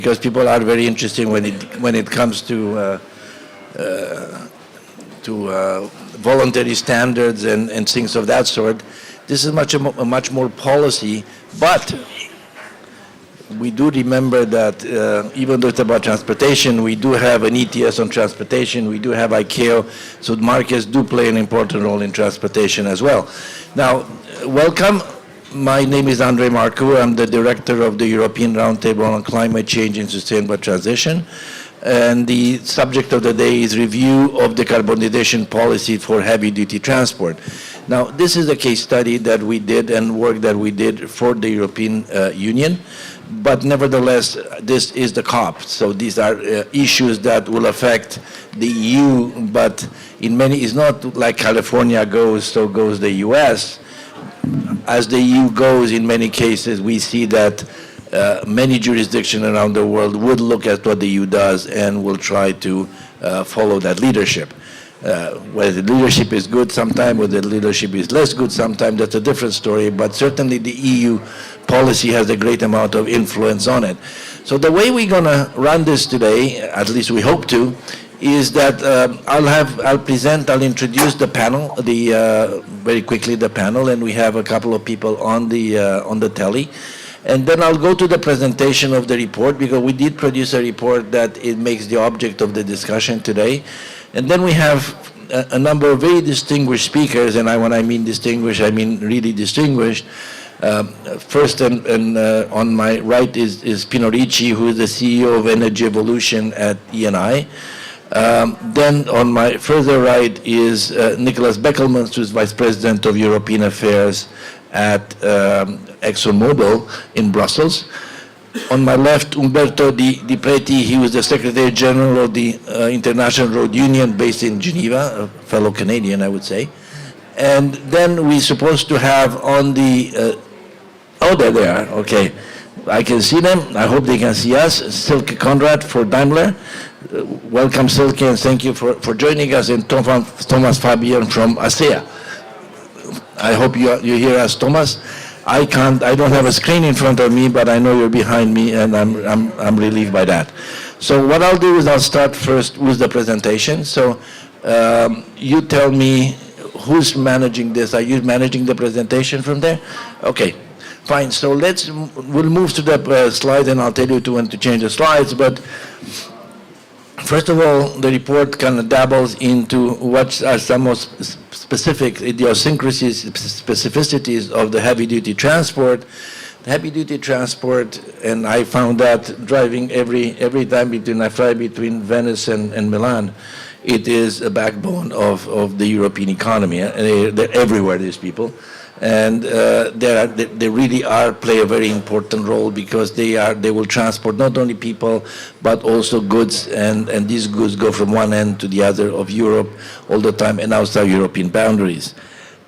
because people are very interested when it comes to voluntary standards and things of that sort. This is much more policy, but we do remember that even though it's about transportation, we do have an ETS on transportation, we do have ICAO, so markets do play an important role in transportation as well. Now, welcome. My name is Andrei Marcu. I'm the director of the European Roundtable on Climate Change and Sustainable Transition. And the subject of the day is review of decarbonization policy for heavy-duty transport. Now, this is a case study that we did and work that we did for the European Union. But nevertheless, this is the COP. So these are issues that will affect the EU, but in many, it's not like California goes, so goes the US. As the EU goes, in many cases, we see that many jurisdictions around the world would look at what the EU does and will try to follow that leadership. Whether the leadership is good sometimes, whether the leadership is less good sometimes, that's a different story, but certainly the EU policy has a great amount of influence on it. So the way we're going to run this today, at least we hope to, is that I'll introduce the panel, very quickly the panel, and we have a couple of people on the telly. And then I'll go to the presentation of the report, because we did produce a report that it makes the object of the discussion today. And then we have a number of very distinguished speakers, and when I mean distinguished, I mean really distinguished. First on my right is Pino Ricci, who is the CEO of Energy Evolution at Eni. Then on my further right is Nicholas Beckelman, who is Vice President of European Affairs at ExxonMobil in Brussels. On my left, Umberto Di Preti, he was the Secretary General of the International Road Union based in Geneva, a fellow Canadian, I would say. And then we're supposed to have on the, oh, there they are, okay. I can see them, I hope they can see us. Silke Conrad for Daimler. Welcome, Silke, and thank you for joining us, and Thomas Fabian from ASEA. I hope you hear us, Thomas. I don't have a screen in front of me, but I know you're behind me, and I'm relieved by that. So what I'll do is I'll start first with the presentation. So you tell me who's managing this. Are you managing the presentation from there? Okay, fine. So we'll move to the slides, and I'll tell you when to change the slides. But first of all, the report kind of dabbles into what are some most specific idiosyncrasies, specificities of the heavy-duty transport. The heavy-duty transport, and I found that driving every time I fly between Venice and Milan, it is a backbone of the European economy. They're everywhere, these people. And they really play a very important role, because they will transport not only people but also goods, and these goods go from one end to the other of Europe all the time and outside European boundaries.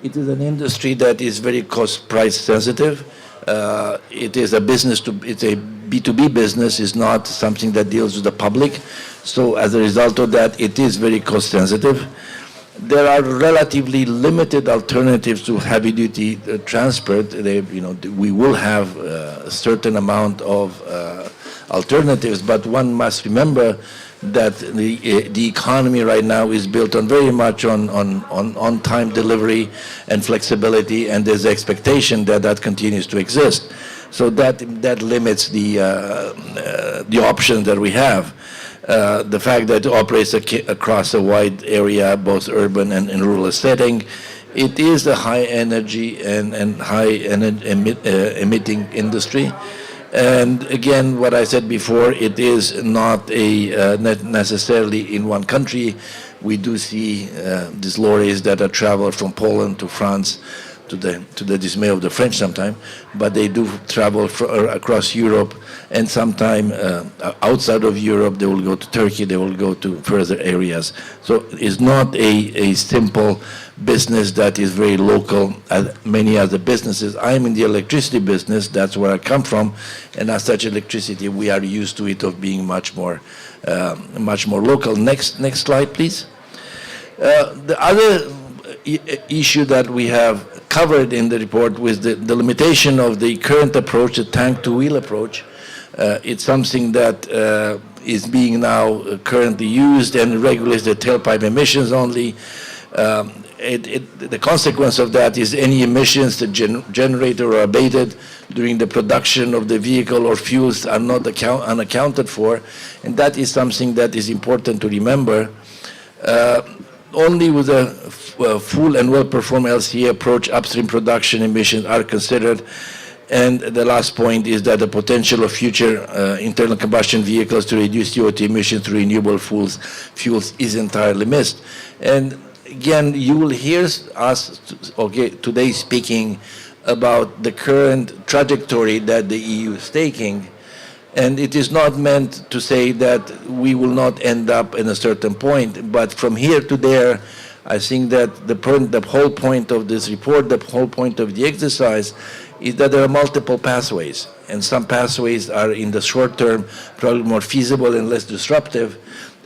It is an industry that is very price sensitive. It is it's a B2B business, is not something that deals with the public. So as a result of that, it is very cost sensitive. There are relatively limited alternatives to heavy-duty transport. We will have a certain amount of alternatives, but one must remember that the economy right now is built on very much on time delivery and flexibility, and there's expectation that continues to exist. So that limits the options that we have. The fact that it operates across a wide area, both urban and rural setting, it is a high energy and high emitting industry. And again, what I said before, it is not necessarily in one country. We do see these lorries that travel from Poland to France, to the dismay of the French sometimes, but they do travel across Europe, and sometime outside of Europe, they will go to Turkey, they will go to further areas. So it's not a simple business that is very local, as many other businesses. I'm in the electricity business, that's where I come from, and as such, electricity, we are used to it of being much more local. Next slide, please. The other issue that we have covered in the report was the limitation of the current approach, the tank-to-wheel approach, It's something that is being now currently used and regulates the tailpipe emissions only. The consequence of that is any emissions that generated or abated during the production of the vehicle or fuels are not unaccounted for, and that is something that is important to remember. Only with a full and well-performed LCA approach, upstream production emissions are considered. And the last point is that the potential of future internal combustion vehicles to reduce CO2 emissions through renewable fuels is entirely missed. And again, you will hear us today speaking about the current trajectory that the EU is taking. And it is not meant to say that we will not end up in a certain point, but from here to there, I think that the whole point of this report, the whole point of the exercise, is that there are multiple pathways, and some pathways are in the short term probably more feasible and less disruptive,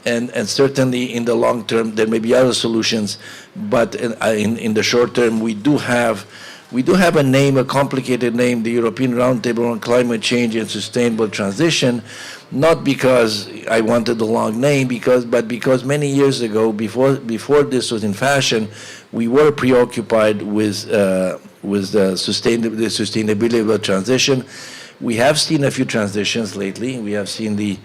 and certainly in the long term there may be other solutions, but in the short term we do have a name, a complicated name, the European Roundtable on Climate Change and Sustainable Transition, not because I wanted the long name, but because many years ago, before this was in fashion, we were preoccupied with the sustainability of the transition. We have seen a few transitions lately. We have seen the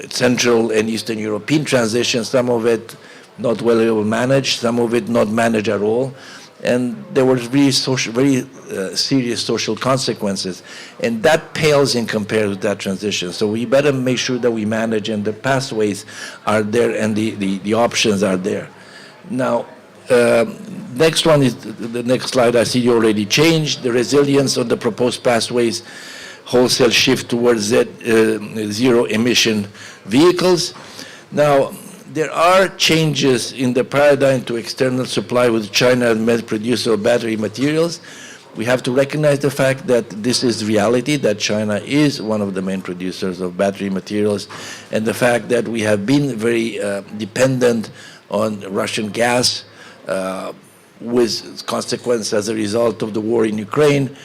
Central and Eastern European transition, some of it not well managed, some of it not managed at all. And there were very serious social consequences. And that pales in comparison to that transition. So we better make sure that we manage, and the pathways are there and the options are there. Now, next one is the next slide. I see you already changed. The resilience of the proposed pathways, wholesale shift towards zero emission vehicles. Now, there are changes in the paradigm to external supply with China as main producer of battery materials. We have to recognize the fact that this is reality, that China is one of the main producers of battery materials, and the fact that we have been very dependent on Russian gas, with consequence as a result of the war in Ukraine.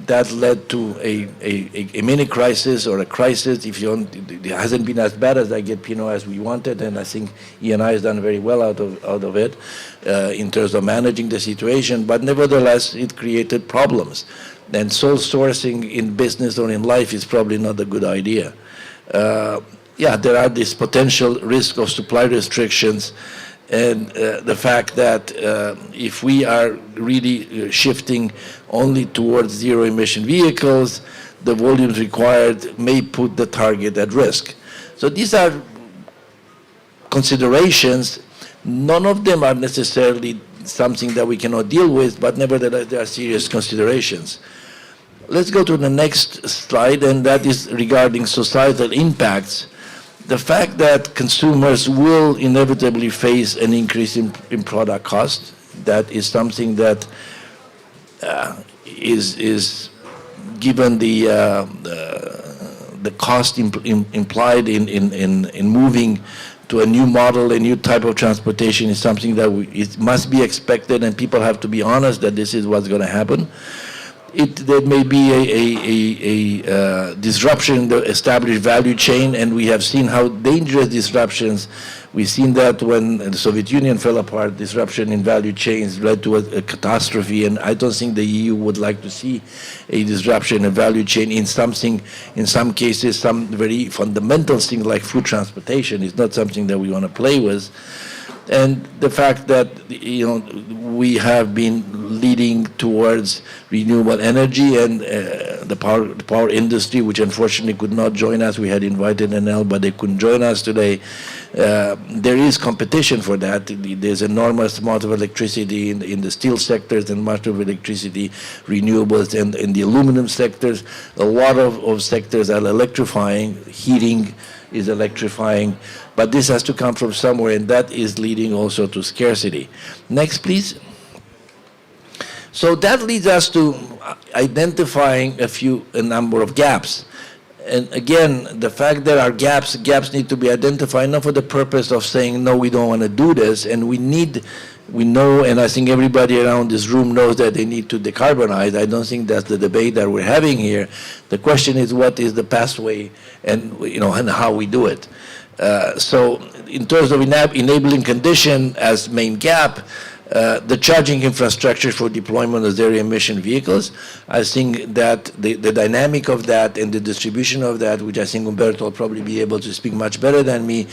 That led to a mini crisis, or a crisis, if you want. It hasn't been as bad as as we wanted, and I think E&I has done very well out of it in terms of managing the situation, but nevertheless it created problems. And sole sourcing in business or in life is probably not a good idea. Yeah, there are this potential risk of supply restrictions, and the fact that if we are really shifting only towards zero-emission vehicles, the volumes required may put the target at risk. So these are considerations. None of them are necessarily something that we cannot deal with, but nevertheless, there are serious considerations. Let's go to the next slide, and that is regarding societal impacts. The fact that consumers will inevitably face an increase in product cost, that is something that is given the cost implied in moving to a new model, a new type of transportation, is something that it must be expected, and people have to be honest that this is what's going to happen. There may be a disruption in the established value chain, and we have seen how dangerous disruptions. We've seen that when the Soviet Union fell apart, disruption in value chains led to a catastrophe, and I don't think the EU would like to see a disruption in value chain in something, in some cases, some very fundamental thing like food transportation is not something that we want to play with. And the fact that we have been leading towards renewable energy, and the power industry, which unfortunately could not join us. We had invited NL, but they couldn't join us today. There is competition for that. There's enormous amount of electricity in the steel sectors, and much of electricity renewables, and in the aluminum sectors. A lot of sectors are electrifying. Heating is electrifying, but this has to come from somewhere, and that is leading also to scarcity. Next, please. So that leads us to identifying a number of gaps. And again, the fact that our gaps need to be identified, not for the purpose of saying, no, we don't want to do this, and we need We know, and I think everybody around this room knows that they need to decarbonize. I don't think that's the debate that we're having here. The question is, what is the pathway, and and how we do it. So, in terms of enabling condition as main gap, the charging infrastructure for deployment of zero-emission vehicles, I think that the dynamic of that and the distribution of that, which I think Umberto will probably be able to speak much better than me,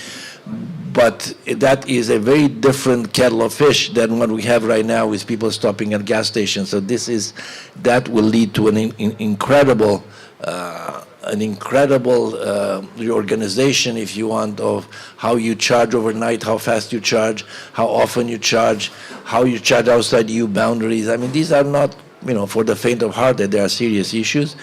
but that is a very different kettle of fish than what we have right now with people stopping at gas stations. So that will lead to an incredible reorganization, if you want, of how you charge overnight, how fast you charge, how often you charge, how you charge outside EU boundaries. I mean, these are not, for the faint of heart, that they are serious issues.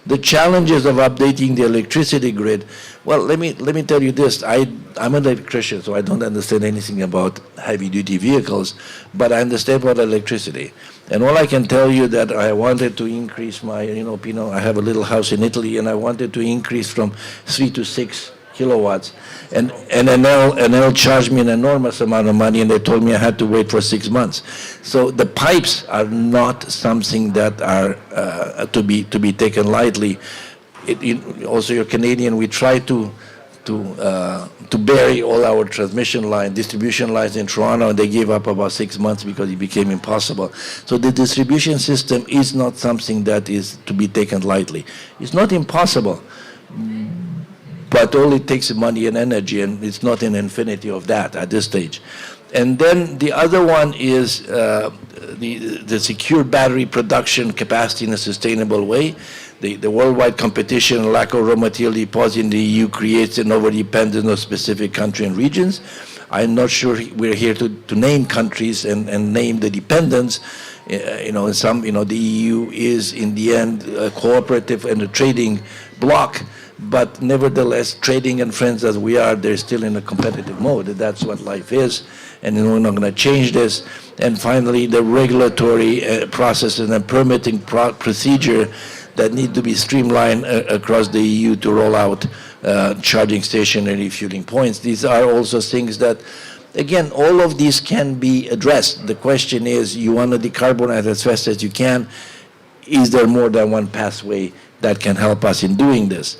The challenges of updating the electricity grid, well, let me tell you this. I'm an electrician, so I don't understand anything about heavy-duty vehicles, but I understand about electricity. And all I can tell you that I wanted to increase my, I have a little house in Italy, and I wanted to increase from 3 to 6 kilowatts. And Enel charged me an enormous amount of money, and they told me I had to wait for 6 months. So the pipes are not something that are to be taken lightly. Also, you're Canadian. We try to bury all our transmission lines, distribution lines in Toronto, and they gave up about 6 months because it became impossible. So the distribution system is not something that is to be taken lightly. It's not impossible, but all it takes is money and energy, and it's not an infinity of that at this stage. And then the other one is the secure battery production capacity in a sustainable way. The worldwide competition and lack of raw material deposit in the EU creates an over-dependence on specific countries and regions. I'm not sure we're here to name countries and name the dependents. The EU is in the end a cooperative and a trading bloc, but nevertheless, trading and friends as we are, they're still in a competitive mode. That's what life is, and we're not going to change this. And finally, the regulatory processes and permitting procedure that need to be streamlined across the EU to roll out charging station and refueling points. These are also things that, again, all of these can be addressed. The question is, you want to decarbonize as fast as you can. Is there more than one pathway that can help us in doing this?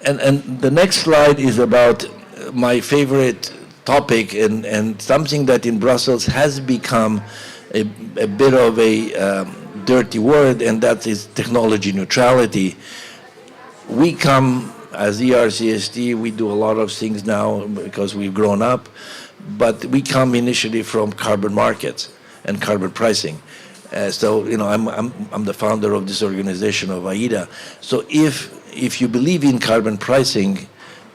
And the next slide is about my favorite topic and something that in Brussels has become a bit of a dirty word, and that is technology neutrality. We come, as ERCST, we do a lot of things now because we've grown up, but we come initially from carbon markets and carbon pricing. So, I'm the founder of this organization of AIDA. So if you believe in carbon pricing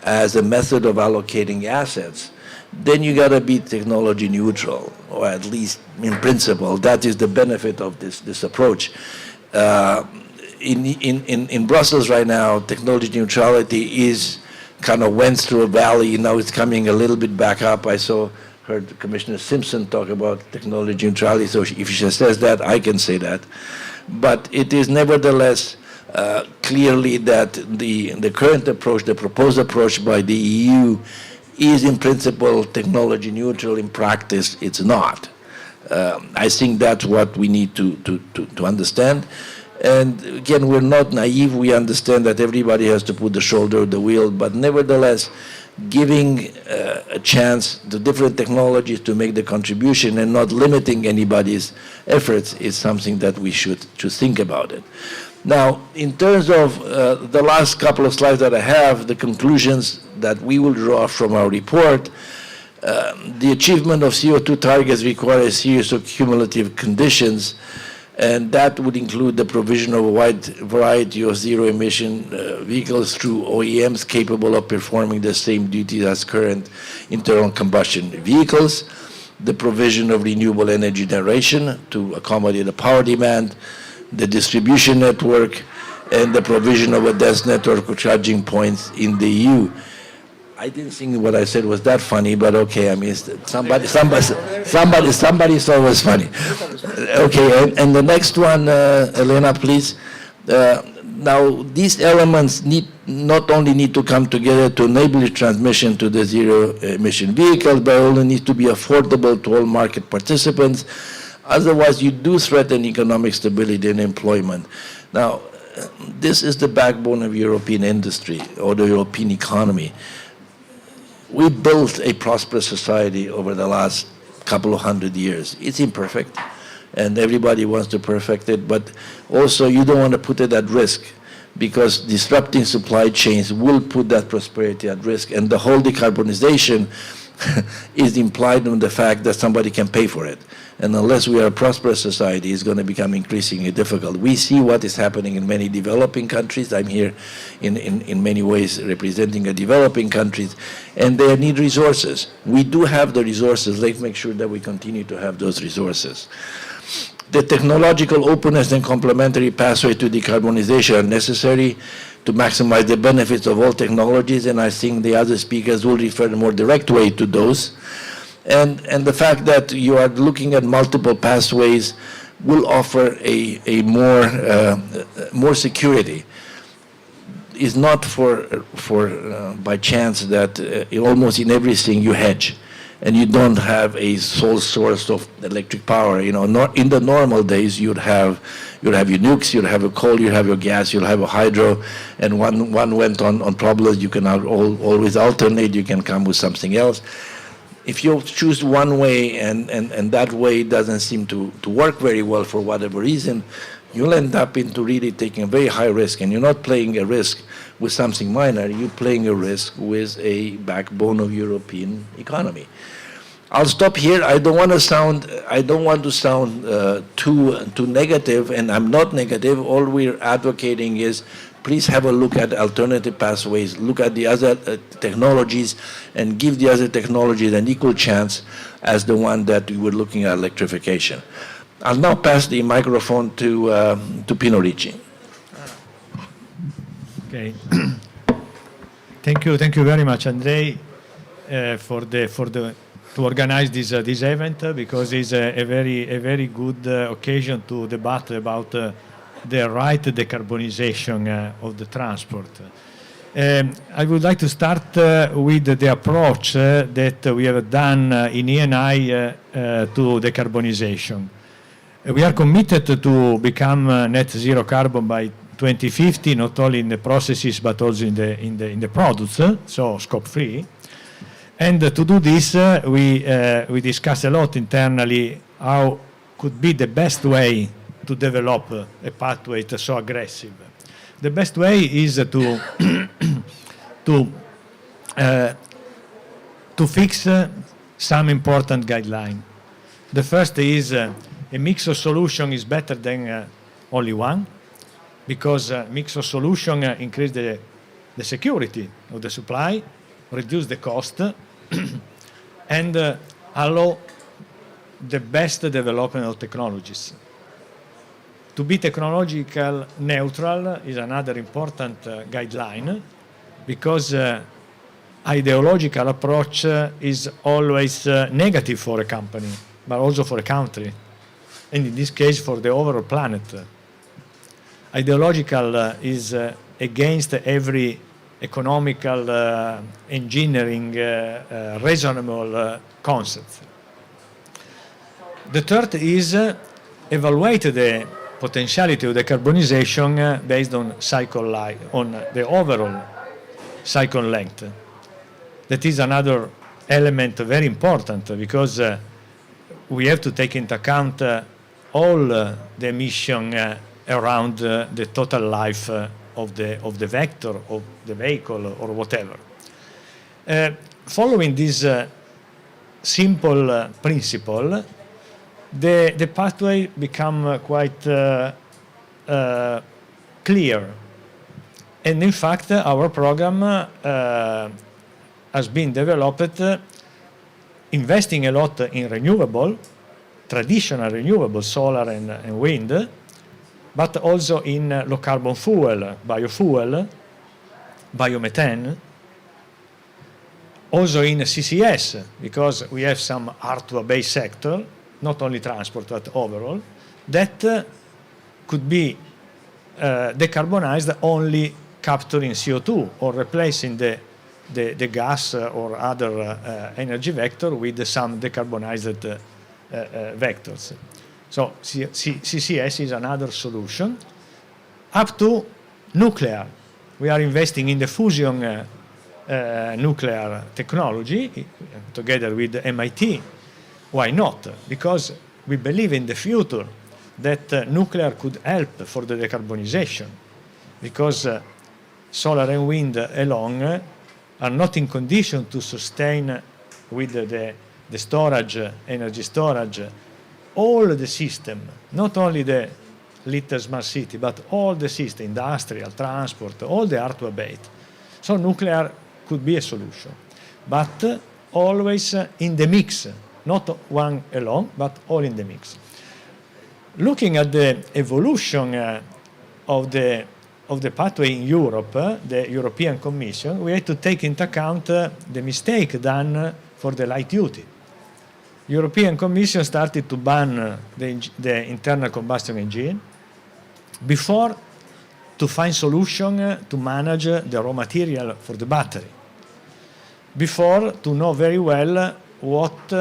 as a method of allocating assets, then you got to be technology neutral, or at least in principle. That is the benefit of this approach. In Brussels right now, technology neutrality kind of went through a valley. Now it's coming a little bit back up. Heard Commissioner Simpson talk about technology neutrality, so if she says that, I can say that. But it is nevertheless clearly that the current approach, the proposed approach by the EU, is in principle technology neutral. In practice, it's not. I think that's what we need to understand. And again, we're not naive. We understand that everybody has to put the shoulder to the wheel, but nevertheless, giving a chance to different technologies to make the contribution and not limiting anybody's efforts is something that we should think about it. Now, in terms of the last couple of slides that I have, the conclusions that we will draw from our report, the achievement of CO2 targets require a series of cumulative conditions, and that would include the provision of a wide variety of zero-emission vehicles through OEMs capable of performing the same duties as current internal combustion vehicles, the provision of renewable energy generation to accommodate the power demand, the distribution network, and the provision of a dense network of charging points in the EU. I didn't think what I said was that funny, but okay. I mean, somebody's always funny. Okay, and the next one, Elena, please. Now, these elements not only need to come together to enable the transmission to the zero-emission vehicles, but also need to be affordable to all market participants. Otherwise, you do threaten economic stability and employment. Now, this is the backbone of European industry or the European economy. We built a prosperous society over the last couple of hundred years. It's imperfect, and everybody wants to perfect it, but also you don't want to put it at risk, because disrupting supply chains will put that prosperity at risk, and the whole decarbonization is implied on the fact that somebody can pay for it. And unless we are a prosperous society, it's going to become increasingly difficult. We see what is happening in many developing countries. I'm here in many ways representing a developing countries, and they need resources. We do have the resources. Let's make sure that we continue to have those resources. The technological openness and complementary pathway to decarbonization are necessary to maximize the benefits of all technologies, and I think the other speakers will refer in a more direct way to those. And the fact that you are looking at multiple pathways will offer a more security. It's not by chance that almost in everything you hedge, and you don't have a sole source of electric power. You know, in the normal days, you'd have your nukes, you'd have a coal, you'd have your gas, you'll have a hydro, and one went on problems. You can always alternate. You can come with something else. If you choose one way and that way doesn't seem to work very well for whatever reason, you'll end up into really taking a very high risk. And you're not playing a risk with something minor, you're playing a risk with a backbone of European economy. I'll stop here. I don't want to sound too negative, and I'm not negative. All we're advocating is please have a look at alternative pathways, look at the other technologies, and give the other technologies an equal chance as the one that we were looking at, electrification. I'll now pass the microphone to Pino Ricci. Okay. Thank you very much, Andrei, to organize this event, because it's a very good occasion to debate about the right decarbonization of the transport. I would like to start with the approach that we have done in ENI to decarbonization. We are committed to become net zero carbon by 2050, not only in the processes but also in the products, so scope free. And to do this, we discuss a lot internally how could be the best way to develop a pathway that's so aggressive. The best way is to fix some important guideline. The first is a mix of solution is better than only one, because mix of solution increase the security of the supply, reduce the cost, and allow the best development of technologies. To be technological neutral is another important guideline, because ideological approach is always negative for a company, but also for a country, and in this case for the overall planet. Ideological is against every economical engineering reasonable concept. The third is evaluate the potentiality of decarbonization based on cycle life, on the overall cycle length. That is another element very important, because we have to take into account all the emission around the total life of the vector, of the vehicle, or whatever. Following this simple principle, the pathway become quite clear. And in fact, our program has been developed investing a lot in renewable, traditional renewable, solar and wind, but also in low carbon fuel, biofuel, biomethane, also in CCS, because we have some hard-to-abate sector, not only transport but overall, that could be decarbonized only capturing CO2 or replacing the gas or other energy vector with some decarbonized vectors. So CCS is another solution. Up to nuclear. We are investing in the fusion nuclear technology together with MIT. Why not? Because we believe in the future that nuclear could help for the decarbonization, because solar and wind alone are not in condition to sustain with the storage, energy storage, all the system, not only the little smart city, but all the system, industrial, transport, all the hard to abate. So nuclear could be a solution, but always in the mix, not one alone, but all in the mix. Looking at the evolution of the pathway in Europe, the European Commission, we had to take into account the mistake done for the light duty. European Commission started to ban the internal combustion engine before to find solution to manage the raw material for the battery, before to know very well what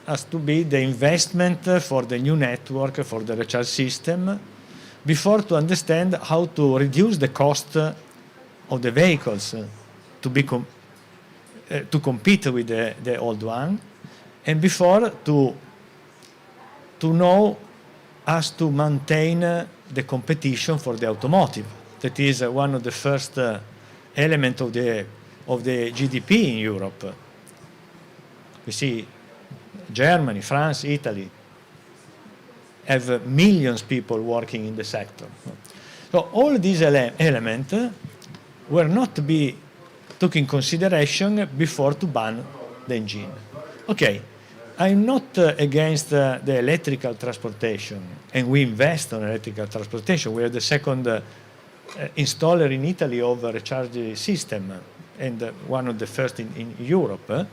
has to be the investment for the new network, for the recharge system, before to understand how to reduce the cost of the vehicles to compete with the old one, and before to know how to maintain the competition for the automotive. That is one of the first elements of the GDP in Europe. We see Germany, France, Italy have millions of people working in the sector. So all these elements were not to be taken in consideration before to ban the engine. Okay, I'm not against the electrical transportation, and we invest on electrical transportation. We are the second installer in Italy of a recharge system, and one of the first in Europe.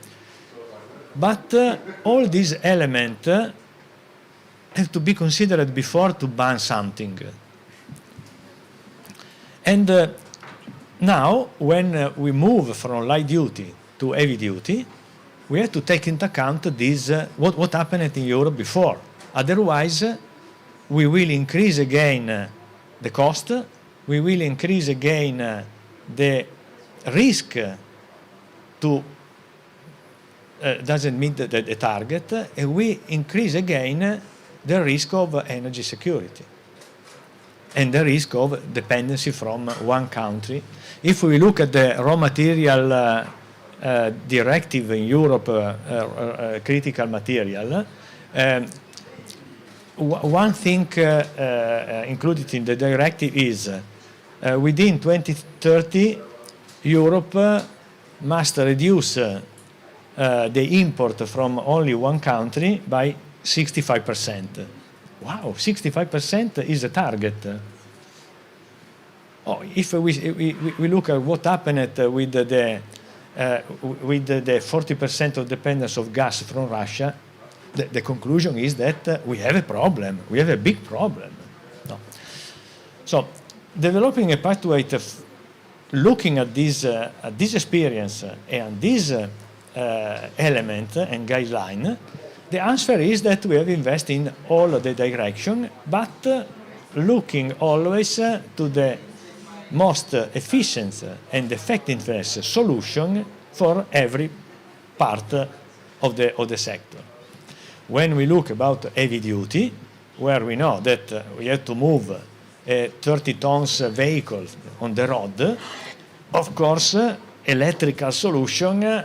But all these elements have to be considered before to ban something. And now, when we move from light duty to heavy duty, we have to take into account this, what happened in Europe before. Otherwise, we will increase again the cost, we will increase again the risk to doesn't meet the target, and we increase again the risk of energy security and the risk of dependency from one country. If we look at the raw material directive in Europe, critical material, one thing included in the directive is within 2030, Europe must reduce the import from only one country by 65%. Wow, 65% is a target. Oh, if we look at what happened with the 40% of dependence of gas from Russia, the conclusion is that we have a problem. We have a big problem. No. So, developing a pathway, looking at this experience and this element and guideline, the answer is that we have invested in all of the direction, but looking always to the most efficient and effectiveness solution for every part of the sector. When we look about heavy duty, where we know that we have to move a 30 tons vehicle on the road, of course, electrical solution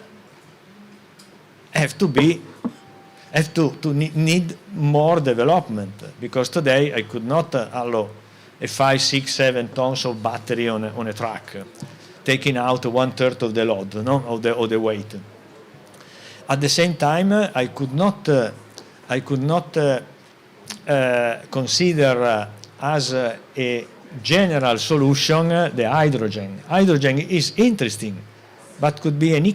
have to need more development, because today I could not allow a 5, 6, 7 tons of battery on a truck, taking out 1/3 of the load, no, of the weight. At the same time, I could not consider as a general solution the hydrogen. Hydrogen is interesting, but could be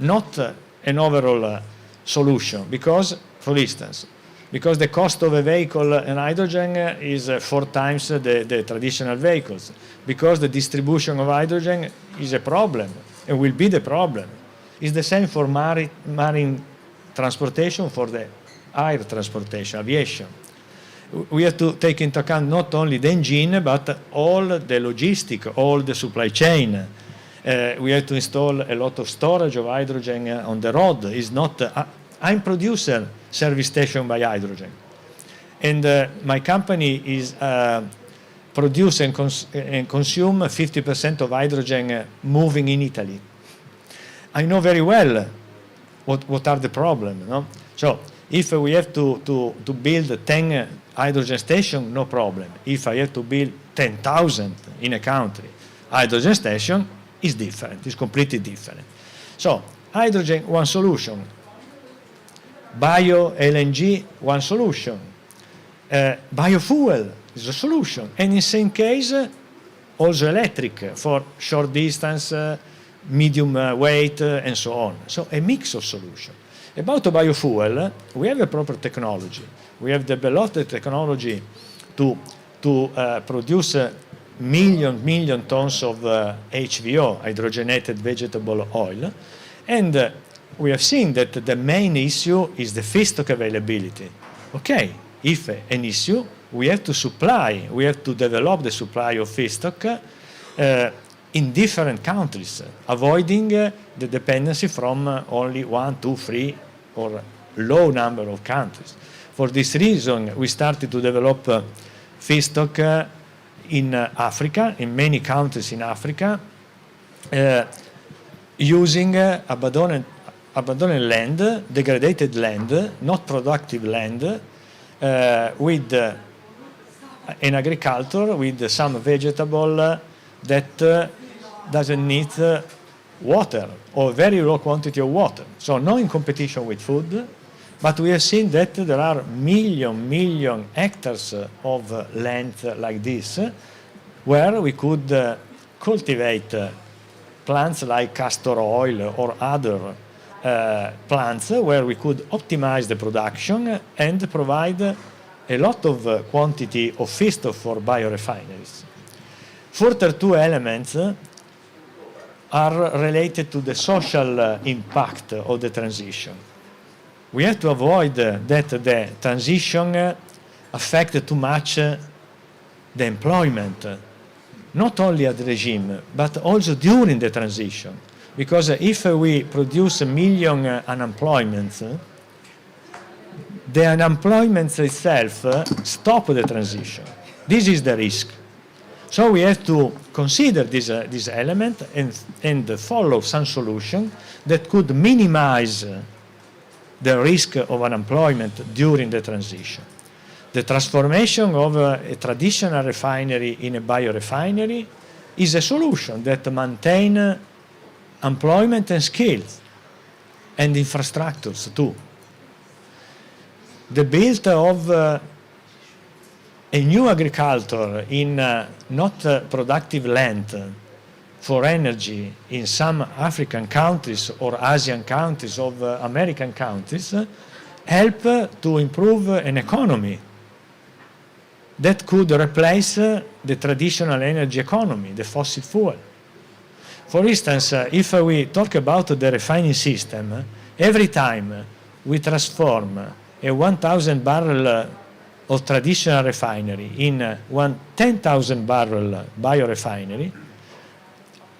not an overall solution, because, for instance, because the cost of a vehicle in hydrogen is 4 times the traditional vehicles, because the distribution of hydrogen is a problem and will be the problem. It's the same for marine transportation, for the air transportation, aviation. We have to take into account not only the engine, but all the logistic, all the supply chain. We have to install a lot of storage of hydrogen on the road. It's not, I'm producer service station by hydrogen. And my company is produce and consume 50% of hydrogen moving in Italy. I know very well what are the problems. No? So if we have to build 10 hydrogen stations, no problem. If I have to build 10,000 in a country, hydrogen station is different, it's completely different. So hydrogen, one solution. Bio LNG, one solution. Biofuel is a solution. And in the same case, also electric for short distance, medium weight, and so on. So a mix of solutions. About the biofuel, we have a proper technology. We have developed the technology to produce million tons of HVO, hydrogenated vegetable oil, and we have seen that the main issue is the feedstock availability. Okay, if an issue, we have to supply, we have to develop the supply of feedstock in different countries, avoiding the dependency from only 1, 2, 3 or low number of countries. For this reason, we started to develop feedstock in Africa, in many countries in Africa, using abandoned land, degraded land, not productive land, with in agriculture with some vegetable that doesn't need water or very low quantity of water. So not in competition with food, but we have seen that there are million hectares of land like this, where we could cultivate plants like castor oil or other plants, where we could optimize the production and provide a lot of quantity of feedstock for biorefineries. Further two elements are related to the social impact of the transition. We have to avoid that the transition affect too much the employment, not only at the regime, but also during the transition. Because if we produce a million unemployments, the unemployment itself stops the transition. This is the risk. So we have to consider this element and follow some solution that could minimize the risk of unemployment during the transition. The transformation of a traditional refinery in a biorefinery is a solution that maintains employment and skills and infrastructures too. The build of a new agriculture in not productive land for energy in some African countries or Asian countries or American countries help to improve an economy that could replace the traditional energy economy, the fossil fuel. For instance, if we talk about the refining system, every time we transform a 1,000 barrel of traditional refinery in 10,000 barrel biorefinery,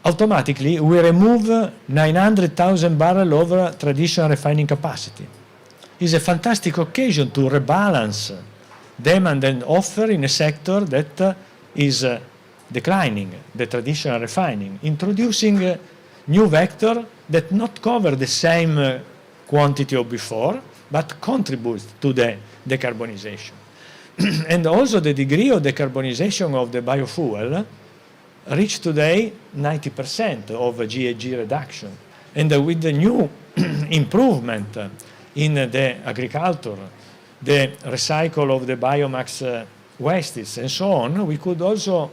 automatically we remove 900,000 barrels of traditional refining capacity. It's a fantastic occasion to rebalance demand and offer in a sector that is declining, the traditional refining, introducing new vector that not cover the same quantity of before, but contributes to the decarbonization. And also the degree of decarbonization of the biofuel reach today 90% of GHG reduction. And with the new improvement in the agriculture, the recycle of the biomass wastes and so on, we could also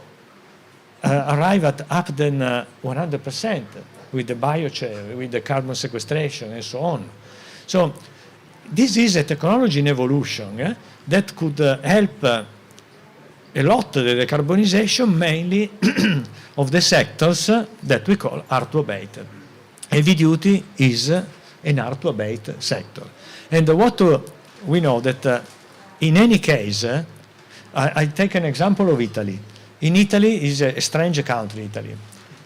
arrive at up than 100% with the biochar, with the carbon sequestration and so on. So this is a technology in evolution that could help a lot the decarbonization, mainly of the sectors that we call hard to abate. Heavy duty is an hard to abate sector. And what we know that in any case, I take an example of Italy. In Italy is a strange country, Italy.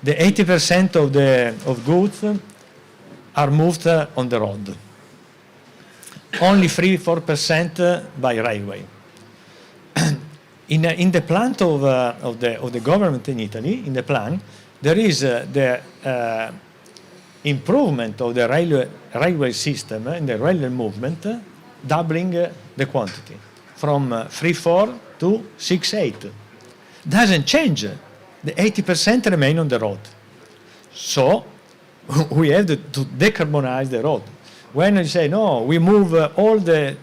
The 80% of goods are moved on the road. Only 3-4% by railway. In the plan of the government in Italy, in the plan, there is the improvement of the railway system and the railway movement, doubling the quantity from 3-4 to 6-8. Doesn't change. The 80% remain on the road. So we have to decarbonize the road. When you say, no, we move all the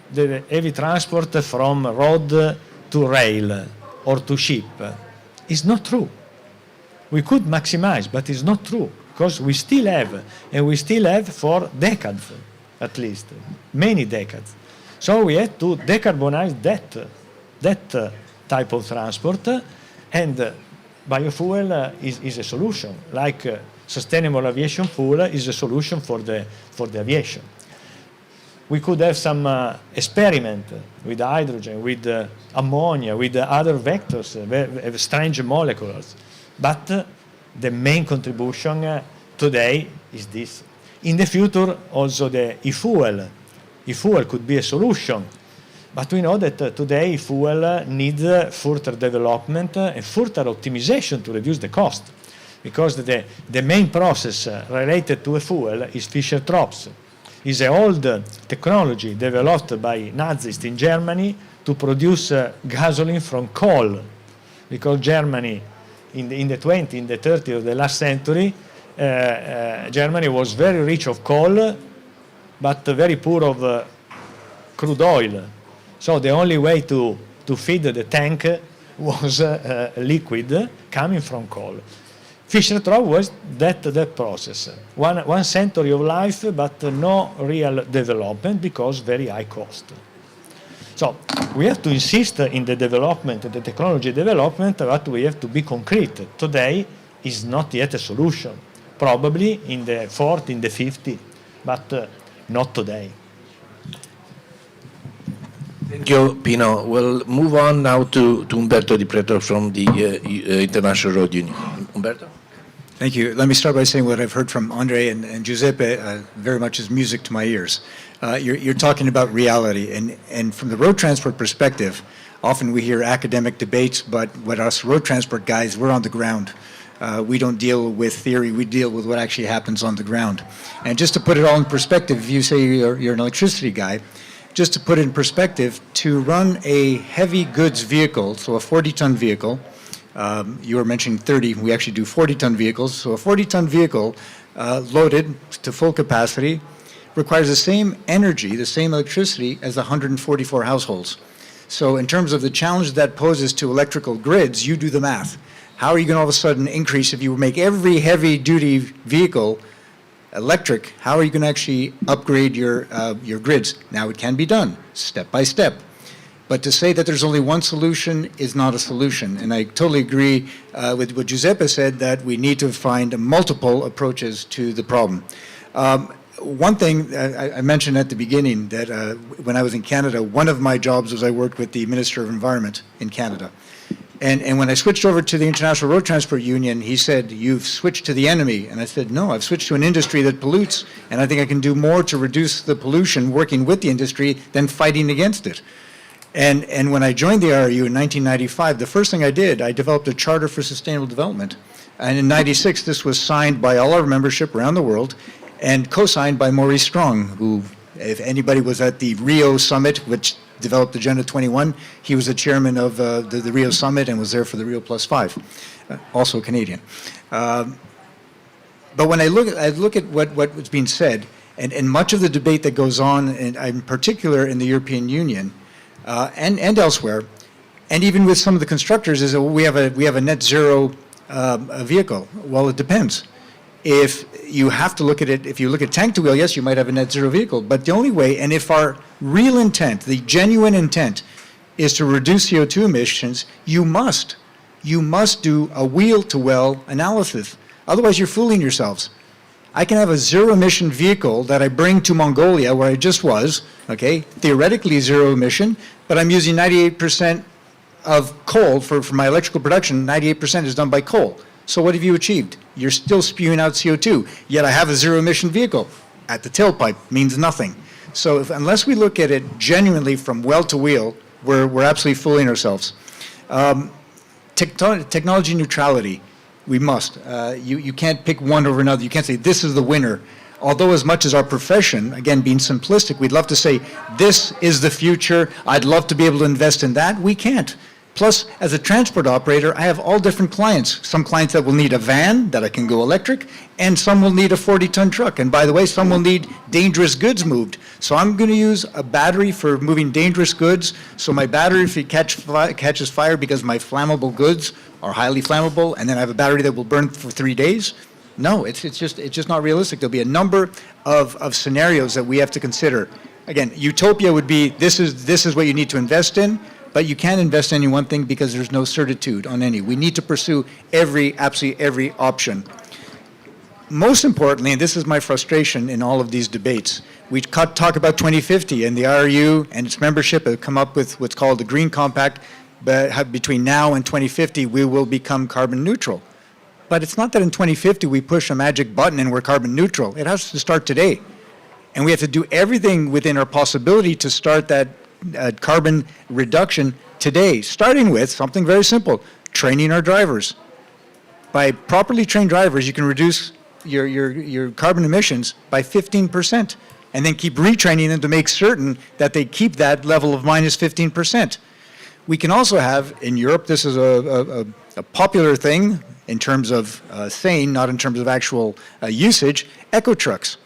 heavy transport from road to rail or to ship, it's not true. We could maximize, but it's not true, because we still have, and we still have for decades, at least, many decades. So we have to decarbonize that type of transport, and biofuel is a solution, like sustainable aviation fuel is a solution for the aviation. We could have some experiment with hydrogen, with ammonia, with other vectors, strange molecules. But the main contribution today is this. In the future, also the e-fuel. E-fuel could be a solution. But we know that today e-fuel needs further development and further optimization to reduce the cost. Because the main process related to a fuel is Fischer-Tropsch. Is an old technology developed by Nazis in Germany to produce gasoline from coal, because Germany in the 20s, in the 30s of the last century, Germany was very rich of coal, but very poor of crude oil. So the only way to feed the tank was liquid coming from coal. Fischer-Tropsch was that process. One century of life, but no real development because very high cost. So we have to insist in the development, the technology development, but we have to be concrete. Today is not yet a solution. Probably in the 40, in the 50, but not today. Thank you, Pino. We'll move on now to Umberto Di Preto from the International Road Union. Umberto? Thank you. Let me start by saying what I've heard from Andre and Giuseppe very much is music to my ears. You're talking about reality, and from the road transport perspective, often we hear academic debates, but with us road transport guys, we're on the ground. We don't deal with theory, we deal with what actually happens on the ground. And just to put it all in perspective, if you say you're an electricity guy, just to put it in perspective, to run a heavy goods vehicle, so a 40-ton vehicle, you were mentioning 30, we actually do 40-ton vehicles, so a 40-ton vehicle loaded to full capacity requires the same energy, the same electricity as 144 households. So in terms of the challenge that poses to electrical grids, you do the math. How are you going to all of a sudden increase, if you make every heavy-duty vehicle electric, how are you going to actually upgrade your grids? Now, it can be done step by step. But to say that there's only one solution is not a solution. And I totally agree with what Giuseppe said, that we need to find multiple approaches to the problem. One thing I mentioned at the beginning, that when I was in Canada, one of my jobs was I worked with the Minister of Environment in Canada. And when I switched over to the International Road Transport Union, he said, "You've switched to the enemy." And I said, "No, I've switched to an industry that pollutes, and I think I can do more to reduce the pollution working with the industry than fighting against it." And when I joined the RRU in 1995, the first thing I did, I developed a Charter for Sustainable Development. And in '96, this was signed by all our membership around the world and co-signed by Maurice Strong, who, if anybody was at the Rio Summit, which developed Agenda 21, he was the chairman of the Rio Summit and was there for the Rio +5, also Canadian. But when I look at what was being said, and much of the debate that goes on, and in particular in the European Union, and elsewhere, and even with some of the constructors, is that we have a net zero vehicle. Well, it depends. If you have to look at it, if you look at tank to wheel, yes, you might have a net zero vehicle, but the only way, and if our real intent, the genuine intent, is to reduce CO2 emissions, you must do a wheel-to-well analysis. Otherwise, you're fooling yourselves. I can have a zero-emission vehicle that I bring to Mongolia, where I just was, okay, theoretically zero emission, but I'm using 98% of coal for my electrical production. 98% is done by coal. So what have you achieved? You're still spewing out CO2, yet I have a zero-emission vehicle. At the tailpipe means nothing. So unless we look at it genuinely from well to wheel, we're absolutely fooling ourselves. Technology neutrality, we must. You can't pick one over another. You can't say this is the winner. Although as much as our profession, again, being simplistic, we'd love to say this is the future, I'd love to be able to invest in that, we can't. Plus, as a transport operator, I have all different clients. Some clients that will need a van that I can go electric, and some will need a 40-ton truck. And by the way, some will need dangerous goods moved. So I'm going to use a battery for moving dangerous goods. So my battery, if it catches fire because my flammable goods are highly flammable, and then I have a battery that will burn for 3 days, no, it's just not realistic. There'll be a number of scenarios that we have to consider. Again, utopia would be this is what you need to invest in. But you can't invest in any one thing because there's no certitude on any. We need to pursue absolutely every option. Most importantly, and this is my frustration in all of these debates, we talk about 2050, and the RU and its membership have come up with what's called the Green Compact, but between now and 2050, we will become carbon neutral. But it's not that in 2050 we push a magic button and we're carbon neutral. It has to start today. And we have to do everything within our possibility to start that carbon reduction today, starting with something very simple, training our drivers. By properly trained drivers, you can reduce your carbon emissions by 15%, and then keep retraining them to make certain that they keep that level of minus 15%. We can also have, in Europe, this is a popular thing in terms of saying, not in terms of actual usage, eco trucks.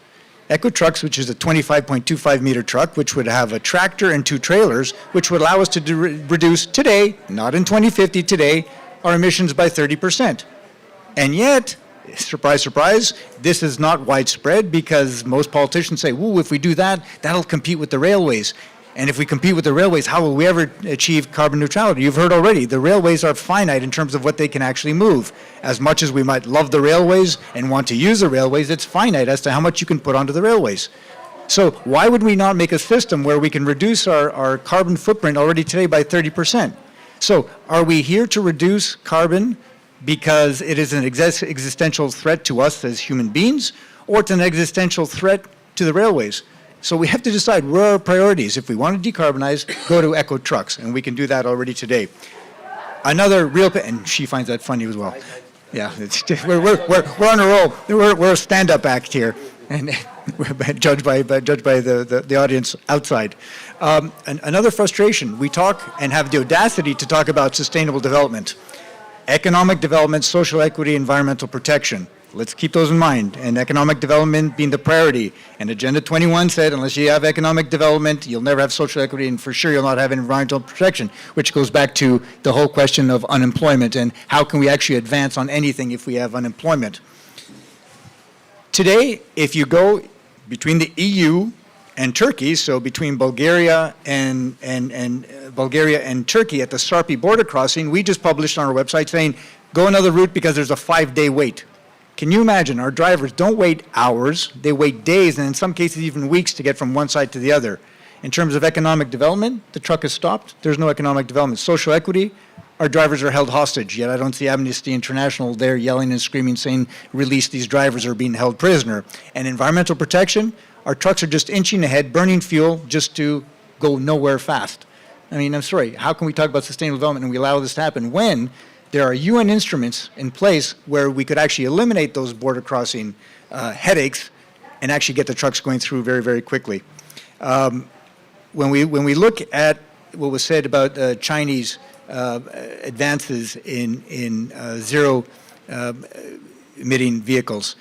Eco trucks, which is a 25.25 meter truck, which would have a tractor and 2 trailers, which would allow us to reduce today, not in 2050, today, our emissions by 30%. And yet, surprise, surprise, this is not widespread because most politicians say, "Ooh, if we do that, that'll compete with the railways." And if we compete with the railways, how will we ever achieve carbon neutrality? You've heard already, the railways are finite in terms of what they can actually move. As much as we might love the railways and want to use the railways, it's finite as to how much you can put onto the railways. So why would we not make a system where we can reduce our carbon footprint already today by 30%? So are we here to reduce carbon because it is an existential threat to us as human beings, or it's an existential threat to the railways? So we have to decide where are our priorities. If we want to decarbonize, go to eco trucks, and we can do that already today. Another real, and she finds that funny as well. Yeah, we're on a roll. We're a stand-up act here, and we're judged by the audience outside. Another frustration: we talk and have the audacity to talk about sustainable development, economic development, social equity, environmental protection. Let's keep those in mind, and economic development being the priority. And Agenda 21 said, unless you have economic development, you'll never have social equity, and for sure you'll not have environmental protection, which goes back to the whole question of unemployment and how can we actually advance on anything if we have unemployment. Today, if you go between the EU and Turkey, so between Bulgaria and Turkey at the Sarpi border crossing, we just published on our website saying, go another route because there's a 5-day wait. Can you imagine? Our drivers don't wait hours, they wait days, and in some cases even weeks to get from one side to the other. In terms of economic development, the truck is stopped, there's no economic development. Social equity, our drivers are held hostage, yet I don't see Amnesty International there yelling and screaming saying, release these drivers, are being held prisoner. And environmental protection, our trucks are just inching ahead, burning fuel just to go nowhere fast. I mean, I'm sorry, how can we talk about sustainable development and we allow this to happen when there are UN instruments in place where we could actually eliminate those border crossing headaches and actually get the trucks going through very, very quickly. When we look at what was said about Chinese advances in zero emitting vehicles,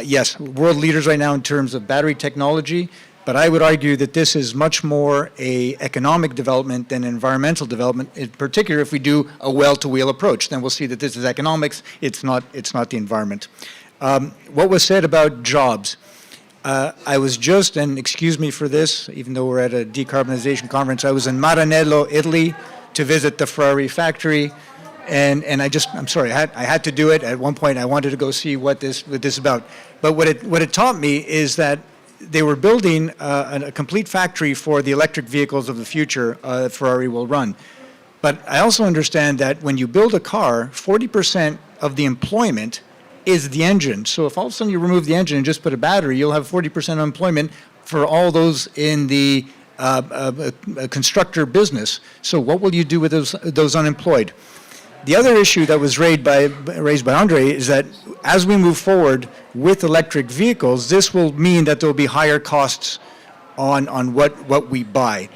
yes, world leaders right now in terms of battery technology, but I would argue that this is much more a economic development than environmental development, in particular if we do a well-to-wheel approach. Then we'll see that this is economics, it's not the environment. What was said about jobs? I was just, and excuse me for this, even though we're at a decarbonization conference, I was in Maranello, Italy, to visit the Ferrari factory, and I'm sorry, I had to do it. At one point, I wanted to go see what this is about. But what it taught me is that they were building a complete factory for the electric vehicles of the future Ferrari will run. But I also understand that when you build a car, 40% of the employment is the engine. So if all of a sudden you remove the engine and just put a battery, you'll have 40% employment for all those in the constructor business. So what will you do with those unemployed? The other issue that was raised by Andre is that as we move forward with electric vehicles, this will mean that there will be higher costs on what we buy.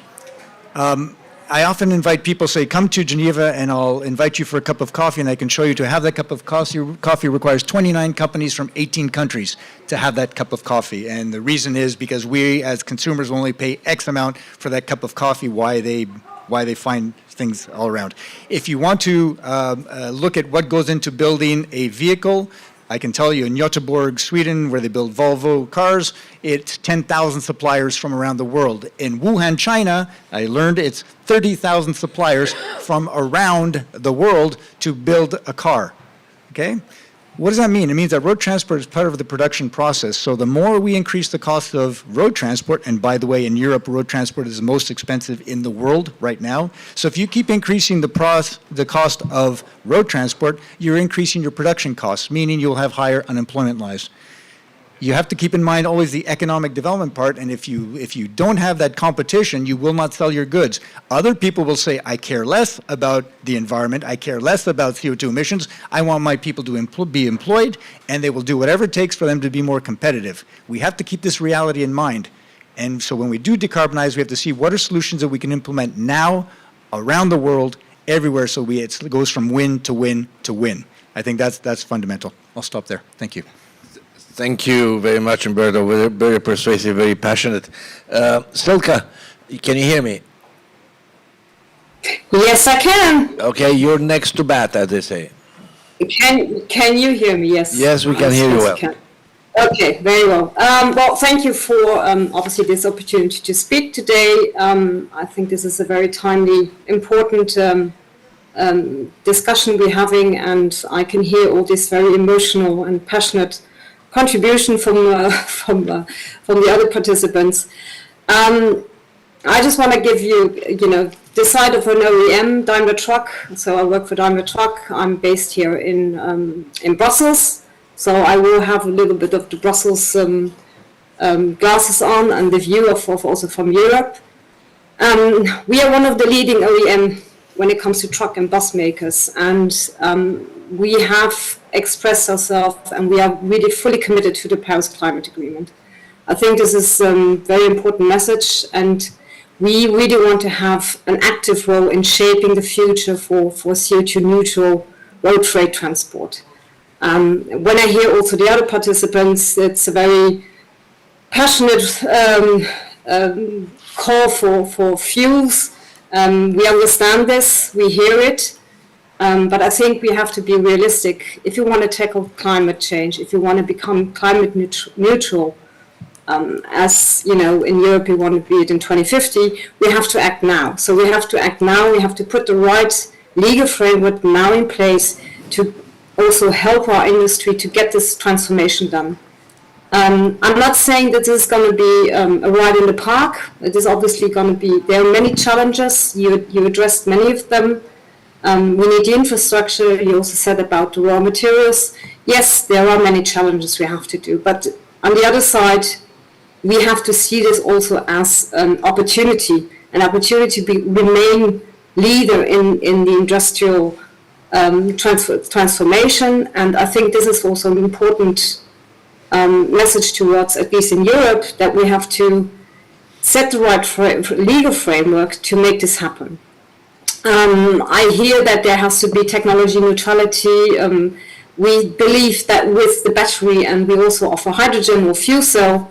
I often invite people, say, come to Geneva and I'll invite you for a cup of coffee and I can show you. To have that cup of coffee requires 29 companies from 18 countries to have that cup of coffee. And the reason is because we as consumers only pay X amount for that cup of coffee, why they find things all around. If you want to look at what goes into building a vehicle, I can tell you in Göteborg, Sweden, where they build Volvo cars, it's 10,000 suppliers from around the world. In Wuhan, China, I learned it's 30,000 suppliers from around the world to build a car. Okay? What does that mean? It means that road transport is part of the production process. So the more we increase the cost of road transport, and by the way, in Europe, road transport is the most expensive in the world right now. So if you keep increasing the cost of road transport, you're increasing your production costs, meaning you'll have higher unemployment lives. You have to keep in mind always the economic development part, and if you don't have that competition, you will not sell your goods. Other people will say, I care less about the environment, I care less about CO2 emissions, I want my people to be employed, and they will do whatever it takes for them to be more competitive. We have to keep this reality in mind. And so when we do decarbonize, we have to see what are solutions that we can implement now, around the world, everywhere, so it goes from win to win to win. I think that's fundamental. I'll stop there. Thank you. Thank you very much, Umberto. Very persuasive, very passionate. Silka, can you hear me? Yes, I can. Okay, you're next to bat, as they say. Can you hear me? Yes. Yes, we can hear you well. Okay, very well. Well, thank you for obviously this opportunity to speak today. I think this is a very timely, important discussion we're having, and I can hear all this very emotional and passionate contribution from the other participants. I just want to give you, the side of an OEM, Daimler Truck. So I work for Daimler Truck. I'm based here in Brussels. So I will have a little bit of the Brussels glasses on and the view of also from Europe. We are one of the leading OEM when it comes to truck and bus makers, and we have expressed ourselves and we are really fully committed to the Paris Climate Agreement. I think this is a very important message, and we really want to have an active role in shaping the future for CO2 neutral road freight transport. When I hear also the other participants, it's a very passionate call for fuels. We understand this, we hear it, but I think we have to be realistic. If you want to tackle climate change, if you want to become climate neutral, as in Europe we want to be it in 2050, we have to act now. So we have to act now, we have to put the right legal framework now in place to also help our industry to get this transformation done. I'm not saying that this is going to be a ride in the park. It is obviously going to be, there are many challenges, you addressed many of them. We need the infrastructure, you also said about the raw materials. Yes, there are many challenges we have to do, but on the other side, we have to see this also as an opportunity to remain leader in the industrial transformation. And I think this is also an important message towards, at least in Europe, that we have to set the right legal framework to make this happen. I hear that there has to be technology neutrality. We believe that with the battery, and we also offer hydrogen or fuel cell,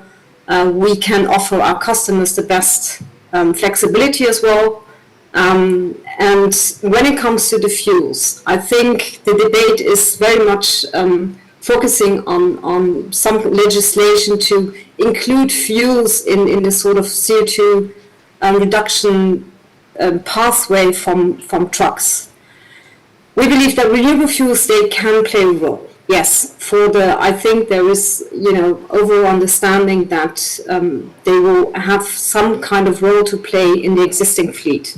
we can offer our customers the best flexibility as well. And when it comes to the fuels, I think the debate is very much focusing on some legislation to include fuels in the sort of CO2 reduction pathway from trucks. We believe that renewable fuels, they can play a role. Yes, I think there is, overall understanding that they will have some kind of role to play in the existing fleet.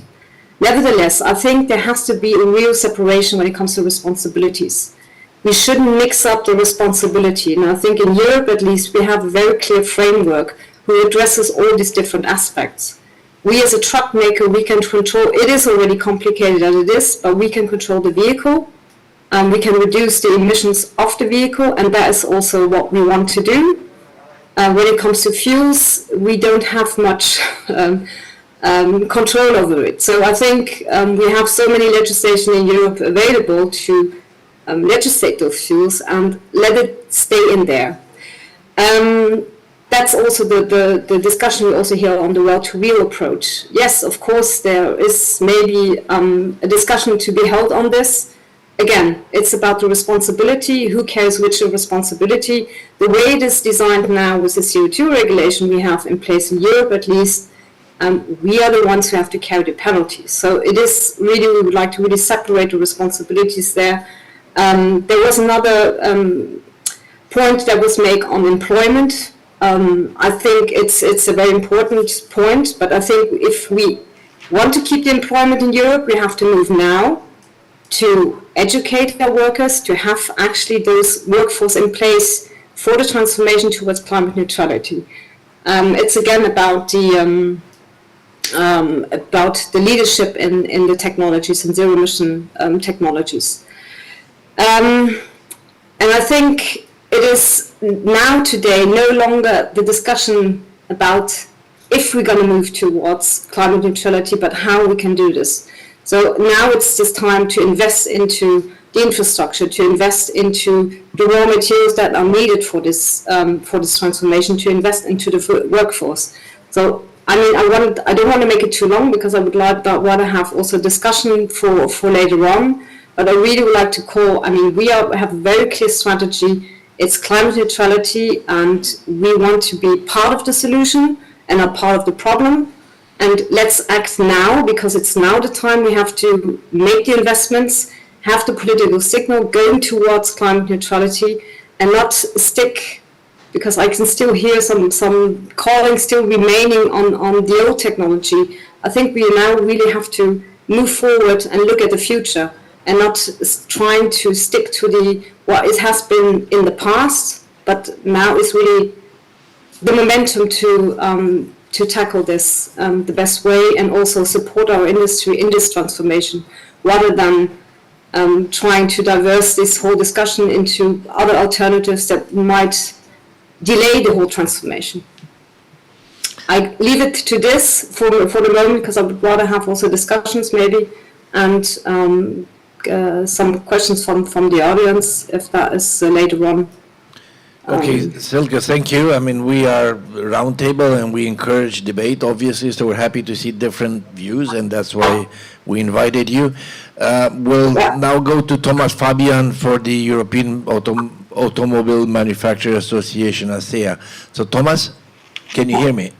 Nevertheless, I think there has to be a real separation when it comes to responsibilities. We shouldn't mix up the responsibility. And I think in Europe, at least, we have a very clear framework who addresses all these different aspects. We as a truck maker, we can control, it is already complicated as it is, but we can control the vehicle. We can reduce the emissions of the vehicle, and that is also what we want to do. When it comes to fuels, we don't have much control over it. So I think we have so many legislation in Europe available to legislate those fuels and let it stay in there. That's also the discussion we also hear on the well-to-wheel approach. Yes, of course, there is maybe a discussion to be held on this. Again, it's about the responsibility. Who cares which responsibility? The way it is designed now with the CO2 regulation we have in place in Europe, at least, we are the ones who have to carry the penalties. So it is really, we would like to really separate the responsibilities there. There was another point that was made on employment. I think it's a very important point, but I think if we want to keep the employment in Europe, we have to move now to educate our workers, to have actually those workforce in place for the transformation towards climate neutrality. It's again about the leadership in the technologies and zero emission technologies. And I think it is now today no longer the discussion about if we're going to move towards climate neutrality, but how we can do this. So now it's just time to invest into the infrastructure, to invest into the raw materials that are needed for this transformation, to invest into the workforce. So I mean, I don't want to make it too long because I would rather have also discussion for later on. But I really would like to call. I mean, we have a very clear strategy. It's climate neutrality, and we want to be part of the solution and not part of the problem. And let's act now, because it's now the time we have to make the investments, have the political signal going towards climate neutrality, and not stick, because I can still hear some calling still remaining on the old technology. I think we now really have to move forward and look at the future, and not trying to stick to what it has been in the past, but now is really the momentum to tackle this the best way, and also support our industry in this transformation, rather than trying to diverse this whole discussion into other alternatives that might delay the whole transformation. I leave it to this for the moment, because I would rather have also discussions maybe, and some questions from the audience, if that is later on. Okay, Silke, thank you. I mean, we are roundtable and we encourage debate, obviously, so we're happy to see different views, and that's why we invited you. We'll now go to Thomas Fabian for the European Automobile Manufacturer Association, ASEA. So, Thomas, can you hear me?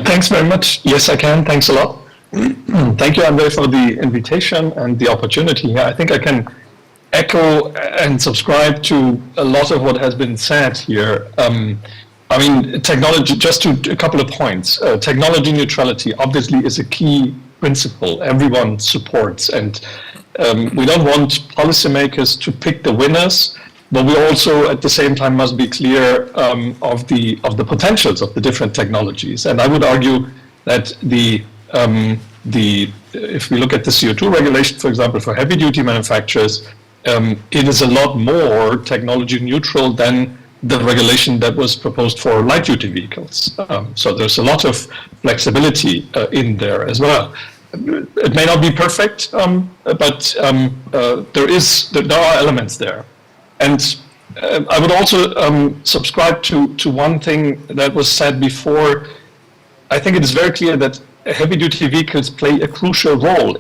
Thanks very much. Yes, I can. Thanks a lot. Thank you, Andre, for the invitation and the opportunity here. I think I can echo and subscribe to a lot of what has been said here. I mean, technology, just to a couple of points. Technology neutrality obviously is a key principle everyone supports, and we don't want policymakers to pick the winners, but we also at the same time must be clear of the potentials of the different technologies. And I would argue that if we look at the CO2 regulation, for example, for heavy duty manufacturers, it is a lot more technology neutral than the regulation that was proposed for light duty vehicles. So there's a lot of flexibility in there as well. It may not be perfect, but there are elements there. And I would also subscribe to one thing that was said before. I think it is very clear that heavy-duty vehicles play a crucial role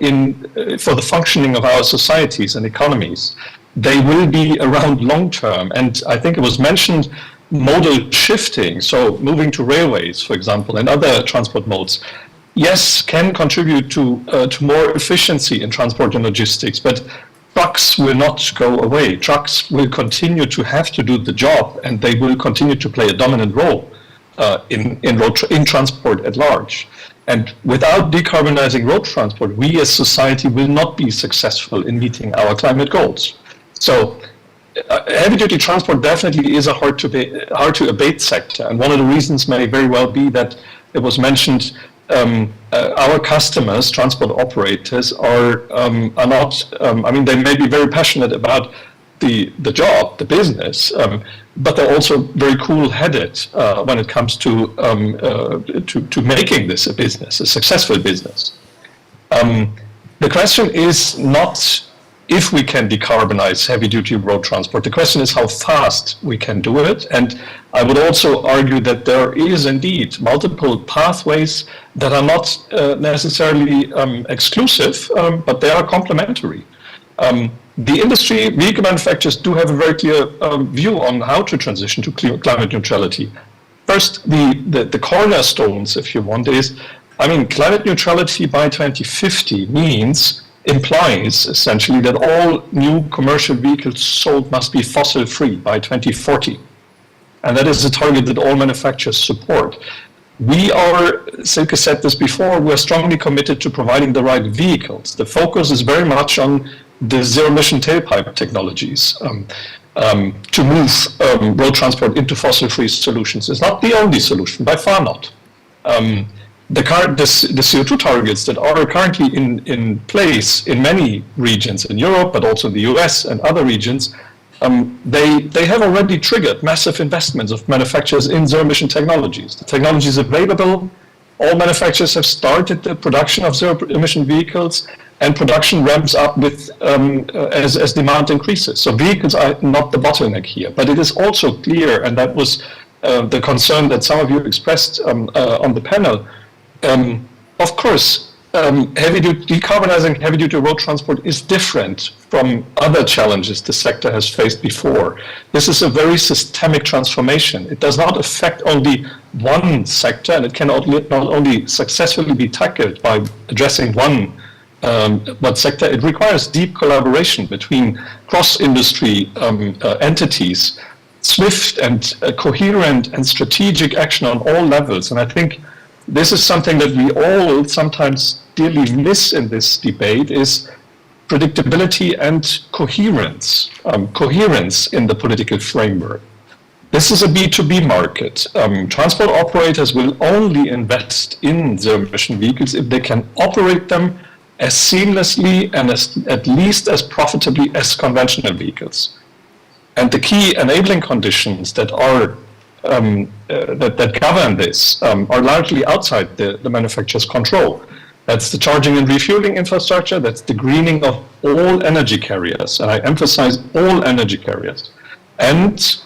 for the functioning of our societies and economies. they will be around long term. And I think it was mentioned modal shifting, so moving to railways, for example, and other transport modes, yes, can contribute to more efficiency in transport and logistics, but trucks will not go away. Trucks will continue to have to do the job, and they will continue to play a dominant role in transport at large. And without decarbonizing road transport, we as society will not be successful in meeting our climate goals. So heavy-duty transport definitely is a hard to abate sector, and one of the reasons may very well be that it was mentioned. Our customers, transport operators, are not. I mean, they may be very passionate about the job, the business, but they're also very cool-headed when it comes to making this a business, a successful business. The question is not if we can decarbonize heavy-duty road transport. The question is how fast we can do it. And I would also argue that there is indeed multiple pathways that are not necessarily exclusive, but they are complementary. The industry, vehicle manufacturers do have a very clear view on how to transition to climate neutrality. First, the cornerstones, if you want, is, I mean, climate neutrality by 2050 implies essentially that all new commercial vehicles sold must be fossil-free by 2040. And that is a target that all manufacturers support. We are, Silke said this before, we're strongly committed to providing the right vehicles. The focus is very much on the zero-emission tailpipe technologies to move road transport into fossil-free solutions. It's not the only solution, by far not. The CO2 targets that are currently in place in many regions in Europe, but also in the US and other regions, they have already triggered massive investments of manufacturers in zero-emission technologies. The technology is available. All manufacturers have started the production of zero-emission vehicles, and production ramps up with as demand increases. So vehicles are not the bottleneck here, but it is also clear, and that was the concern that some of you expressed on the panel. Of course, decarbonizing heavy-duty road transport is different from other challenges the sector has faced before. This is a very systemic transformation. It does not affect only one sector, and it cannot not only successfully be tackled by addressing one sector. It requires deep collaboration between cross-industry entities, swift and coherent and strategic action on all levels. And I think this is something that we all sometimes dearly miss in this debate, is predictability and coherence, coherence in the political framework. This is a B2B market. Transport operators will only invest in zero-emission vehicles if they can operate them as seamlessly and at least as profitably as conventional vehicles. And the key enabling conditions that are that govern this are largely outside the manufacturer's control. That's the charging and refueling infrastructure, that's the greening of all energy carriers, and I emphasize all energy carriers, and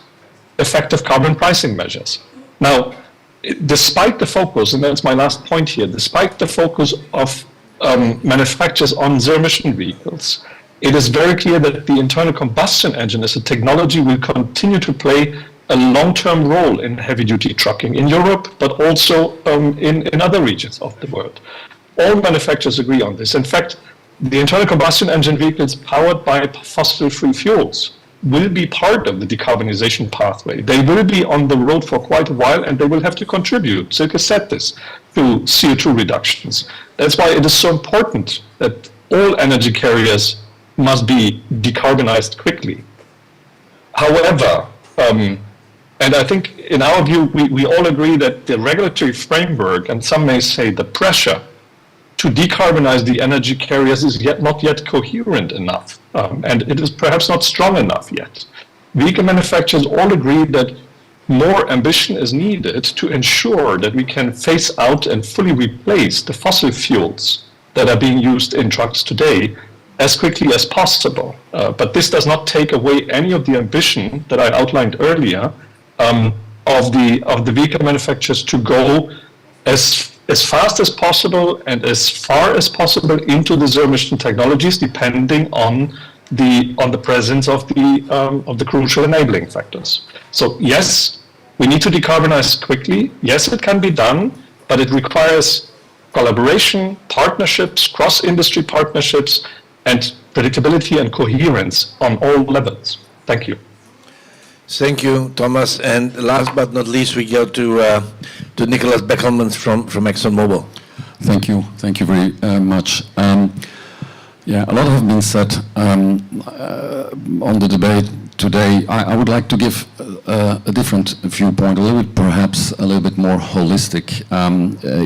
effective carbon pricing measures. Now, despite the focus, and that's my last point here, despite the focus of manufacturers on zero-emission vehicles, it is very clear that the internal combustion engine as a technology will continue to play a long-term role in heavy-duty trucking in Europe, but also in other regions of the world. All manufacturers agree on this. In fact, the internal combustion engine vehicles powered by fossil-free fuels will be part of the decarbonization pathway. They will be on the road for quite a while, and they will have to contribute, Silke said this, to CO2 reductions. That's why it is so important that all energy carriers must be decarbonized quickly. However, and I think in our view, we all agree that the regulatory framework, and some may say the pressure to decarbonize the energy carriers is not yet coherent enough, and it is perhaps not strong enough yet. Vehicle manufacturers all agree that more ambition is needed to ensure that we can phase out and fully replace the fossil fuels that are being used in trucks today as quickly as possible. But this does not take away any of the ambition that I outlined earlier of the vehicle manufacturers to go as fast as possible and as far as possible into the zero-emission technologies, depending on on the presence of the crucial enabling factors. So yes, we need to decarbonize quickly. Yes, it can be done, but it requires collaboration, partnerships, cross-industry partnerships, and predictability and coherence on all levels. Thank you. Thank you, Thomas. And last but not least, we go to Nicholas Beckelman from ExxonMobil. Thank you. Thank you very much. Yeah, a lot has been said on the debate today. I would like to give a different viewpoint, a little bit, perhaps a little bit more holistic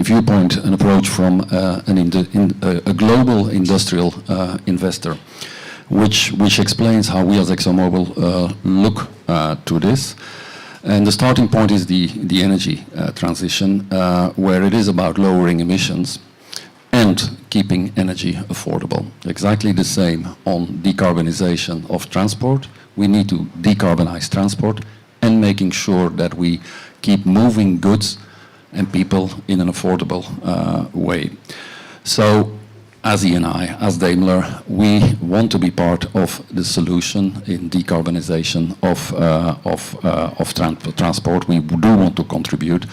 viewpoint, an approach from a global industrial investor, which explains how we as ExxonMobil look to this. And the starting point is the energy transition, where it is about lowering emissions and keeping energy affordable. Exactly the same on decarbonization of transport. We need to decarbonize transport and making sure that we keep moving goods and people in an affordable way. So as ENI, as Daimler, we want to be part of the solution in decarbonization of transport. We do want to contribute.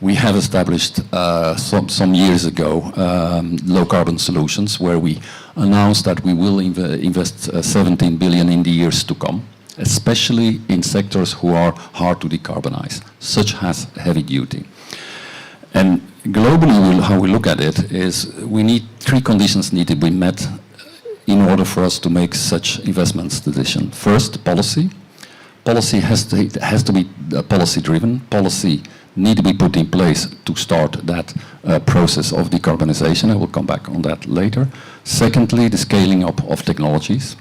We have established some years ago low carbon solutions, where we announced that we will invest 17 billion in the years to come, especially in sectors who are hard to decarbonize, such as heavy duty. And globally, how we look at it is three conditions need to be met in order for us to make such investments decision. First, policy. Policy has to be policy driven. Policy need to be put in place to start that process of decarbonization. I will come back on that later. Secondly, the scaling up of technologies,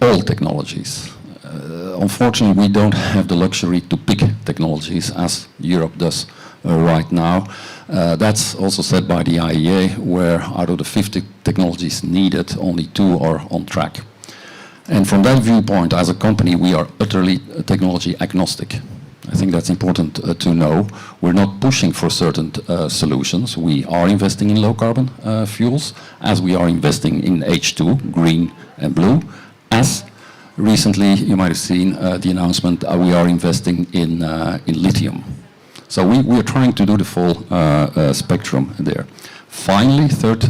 all technologies. Unfortunately, we don't have the luxury to pick technologies as Europe does right now. That's also said by the IEA, where out of the 50 technologies needed, only 2 are on track. And from that viewpoint, as a company, we are utterly technology agnostic. I think that's important to know. We're not pushing for certain solutions. We are investing in low carbon fuels, as we are investing in H2, green and blue. As recently, you might have seen the announcement, we are investing in lithium. So we are trying to do the full spectrum there. Finally, third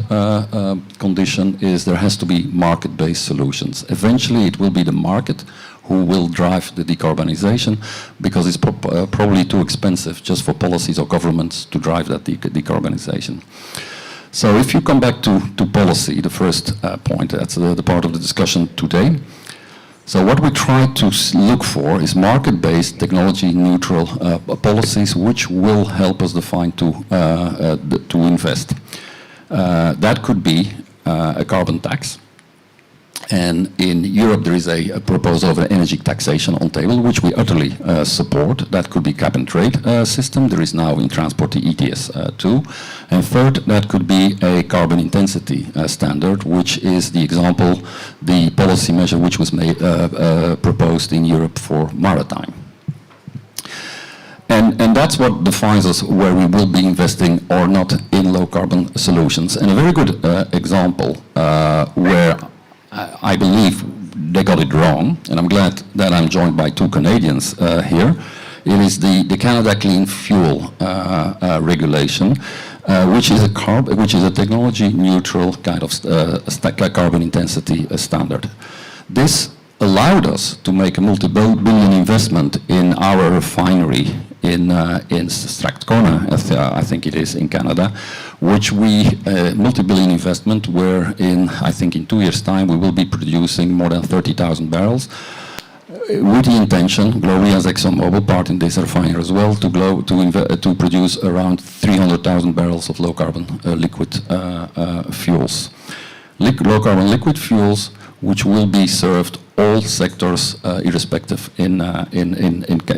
condition is there has to be market-based solutions. Eventually, it will be the market who will drive the decarbonization, because it's probably too expensive just for policies or governments to drive that decarbonization. So if you come back to policy, the first point, that's the part of the discussion today. So what we try to look for is market-based, technology-neutral policies which will help us define to invest. That could be a carbon tax. And in Europe, there is a proposal of an energy taxation on table, which we utterly support. That could be cap and trade system. There is now in transport the ETS too. And third, that could be a carbon intensity standard, which is the example, the policy measure which was made, proposed in Europe for maritime. And that's what defines us, where we will be investing or not in low carbon solutions. And a very good example where I believe they got it wrong, and I'm glad that I'm joined by 2 Canadians here. It is the Canada Clean Fuel regulation, which is a technology-neutral kind of carbon intensity standard. This allowed us to make a multi-billion investment in our refinery in Strathcona, I think it is in Canada, which multi-billion investment, where I think in 2 years' time we will be producing more than 30,000 barrels, with the intention, globally as ExxonMobil, part in this refinery as well, to produce around 300,000 barrels of low-carbon liquid fuels. Low-carbon liquid fuels, which will be served all sectors, irrespective in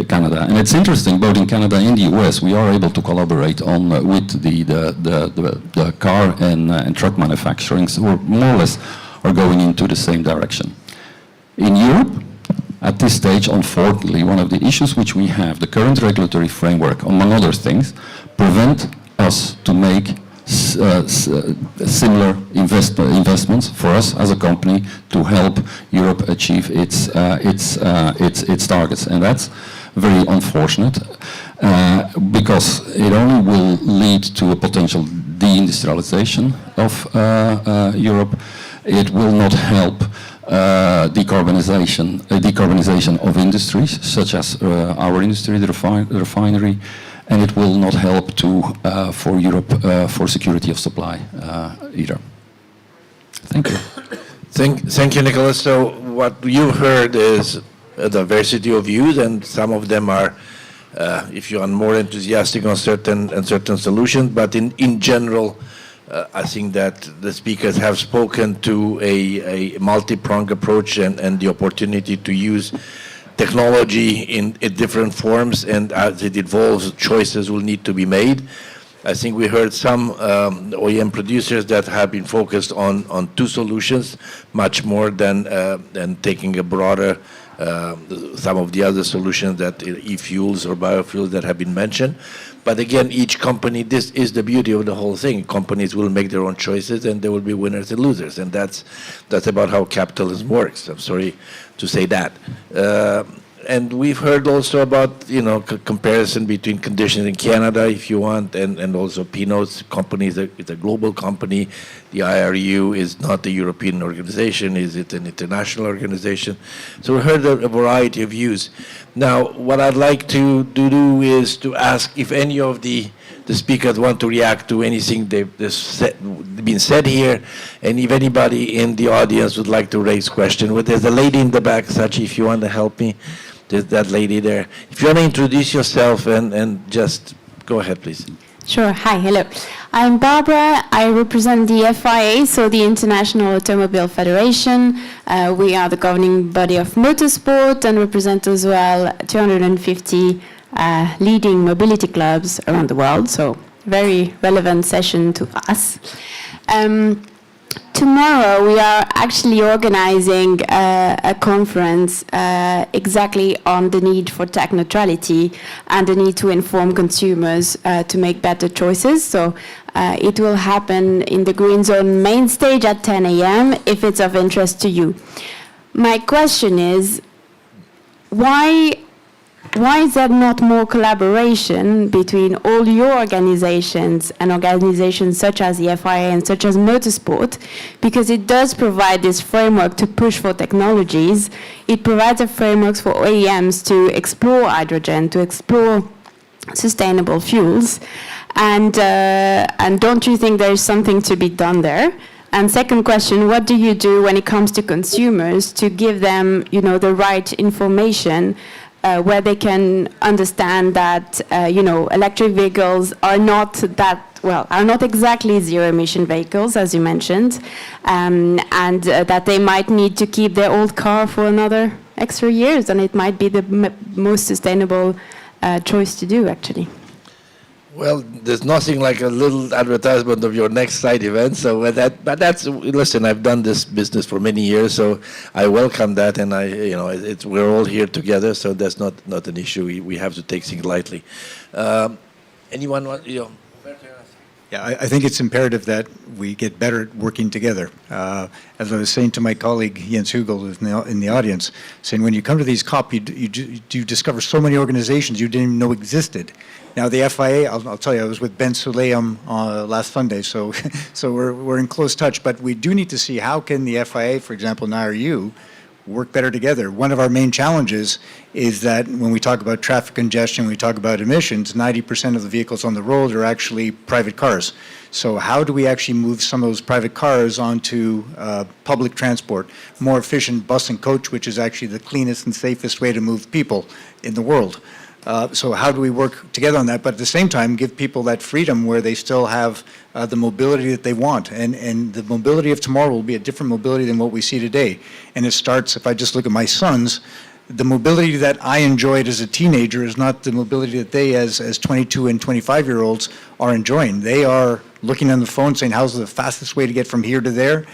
Canada. And it's interesting, both in Canada and the US, we are able to collaborate with the car and truck manufacturing, so we're more or less are going into the same direction. In Europe, at this stage, unfortunately, one of the issues which we have, the current regulatory framework, among other things, prevent us to make similar investments for us as a company to help Europe achieve its targets. And that's very unfortunate because it only will lead to a potential deindustrialization of Europe. It will not help decarbonization of industries, such as our industry, the refinery, and it will not help for Europe for security of supply either. Thank you. Thank you, Nicholas. So what you heard is a diversity of views, and some of them are, if you are more enthusiastic on certain solutions, but in general, I think that the speakers have spoken to a multi-pronged approach and the opportunity to use technology in different forms, and as it evolves, choices will need to be made. I think we heard some OEM producers that have been focused on two solutions, much more than taking a broader some of the other solutions that e-fuels or biofuels that have been mentioned. But again, each company, this is the beauty of the whole thing. Companies will make their own choices, and there will be winners and losers, and that's about how capitalism works. I'm sorry to say that. And we've heard also about, comparison between conditions in Canada, if you want, and also Pinot's company is a global company. The IRU is not a European organization, is it an international organization? So we heard a variety of views. Now, what I'd like to do is to ask if any of the speakers want to react to anything that's been said here, and if anybody in the audience would like to raise question. Well, there's a lady in the back, Sachi, if you want to help me. There's that lady there. If you want to introduce yourself and just go ahead, please. Sure. Hi. Hello. I'm Barbara. I represent the FIA, so the International Automobile Federation. We are the governing body of motorsport and represent as well 250 leading mobility clubs around the world. So very relevant session to us. Tomorrow we are actually organizing a conference exactly on the need for tech neutrality and the need to inform consumers to make better choices. So it will happen in the Green Zone main stage at 10 a.m. if it's of interest to you. My question is, why is there not more collaboration between all your organizations and organizations such as the FIA and such as Motorsport? Because it does provide this framework to push for technologies. It provides a framework for OEMs to explore hydrogen, to explore sustainable fuels. And don't you think there is something to be done there? And second question, what do you do when it comes to consumers to give them, the right information where they can understand that, electric vehicles are not exactly zero-emission vehicles, as you mentioned, and that they might need to keep their old car for another extra years, and it might be the most sustainable choice to do, actually. Well, there's nothing like a little advertisement of your next side event. So listen, I've done this business for many years, so I welcome that, and we're all here together, so that's not an issue. We have to take things lightly. Anyone want? Yeah, I think it's imperative that we get better at working together. As I was saying to my colleague Jens Hugel, who's in the audience, saying when you come to these COP, you discover so many organizations you didn't even know existed. Now the FIA, I'll tell you, I was with Ben Sulayem last Sunday, so we're in close touch. But we do need to see how can the FIA, for example, and IRU, work better together. One of our main challenges is that when we talk about traffic congestion, we talk about emissions, 90% of the vehicles on the road are actually private cars. So how do we actually move some of those private cars onto public transport, more efficient bus and coach, which is actually the cleanest and safest way to move people in the world? So how do we work together on that, but at the same time give people that freedom where they still have the mobility that they want? And the mobility of tomorrow will be a different mobility than what we see today. And it starts, if I just look at my sons, the mobility that I enjoyed as a teenager is not the mobility that they as 22 and 25-year-olds are enjoying. They are looking on the phone saying, how's the fastest way to get from here to there?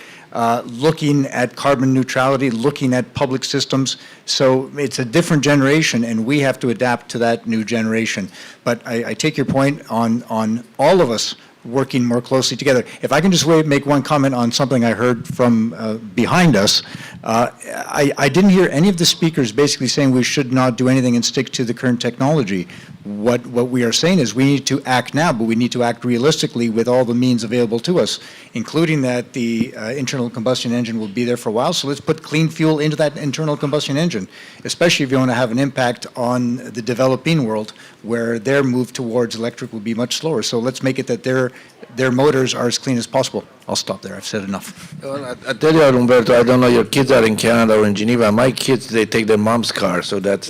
Looking at carbon neutrality, looking at public systems. So it's a different generation, and we have to adapt to that new generation. But I take your point on all of us working more closely together. If I can just make one comment on something I heard from behind us. I didn't hear any of the speakers basically saying we should not do anything and stick to the current technology. What we are saying is we need to act now, but we need to act realistically with all the means available to us, including that the internal combustion engine will be there for a while. So let's put clean fuel into that internal combustion engine, especially if you want to have an impact on the developing world where their move towards electric will be much slower. So let's make it that their motors are as clean as possible. I'll stop there. I've said enough. Well, I tell you, Umberto, I don't know, your kids are in Canada or in Geneva. My kids, they take their mom's car, so that's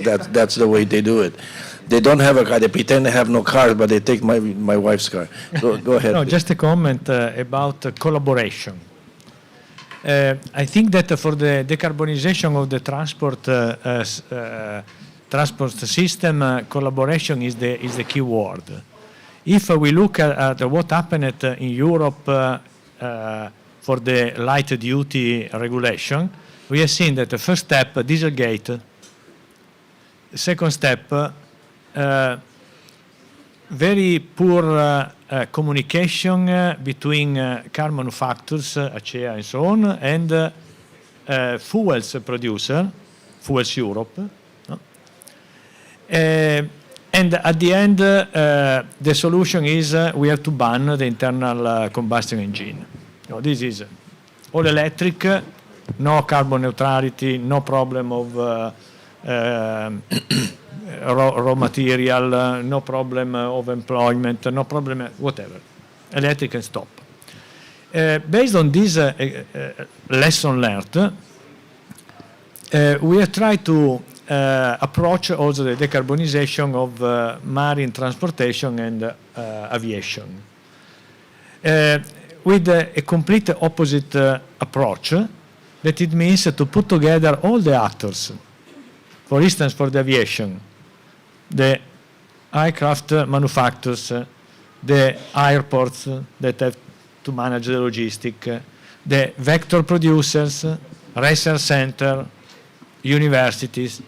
the way they do it. They don't have a car. They pretend they have no car, but they take my wife's car. Go ahead. No, just a comment about collaboration. I think that for the decarbonization of the transport system, collaboration is the key word. If we look at what happened in Europe for the light-duty regulation, we have seen that the first step, Dieselgate. The second step, very poor communication between car manufacturers, Acea and so on, and fuels producer, Fuels Europe. No? And at the end, the solution is we have to ban the internal combustion engine. You know, this is all electric, no carbon neutrality, no problem of raw material, no problem of employment, no problem, whatever. Electric and stop. Based on this lesson learned, we have tried to approach also the decarbonization of marine transportation and aviation. With a complete opposite approach, that it means to put together all the actors. For instance, for the aviation, the aircraft manufacturers, the airports that have to manage the logistics, the vector producers, research center, universities,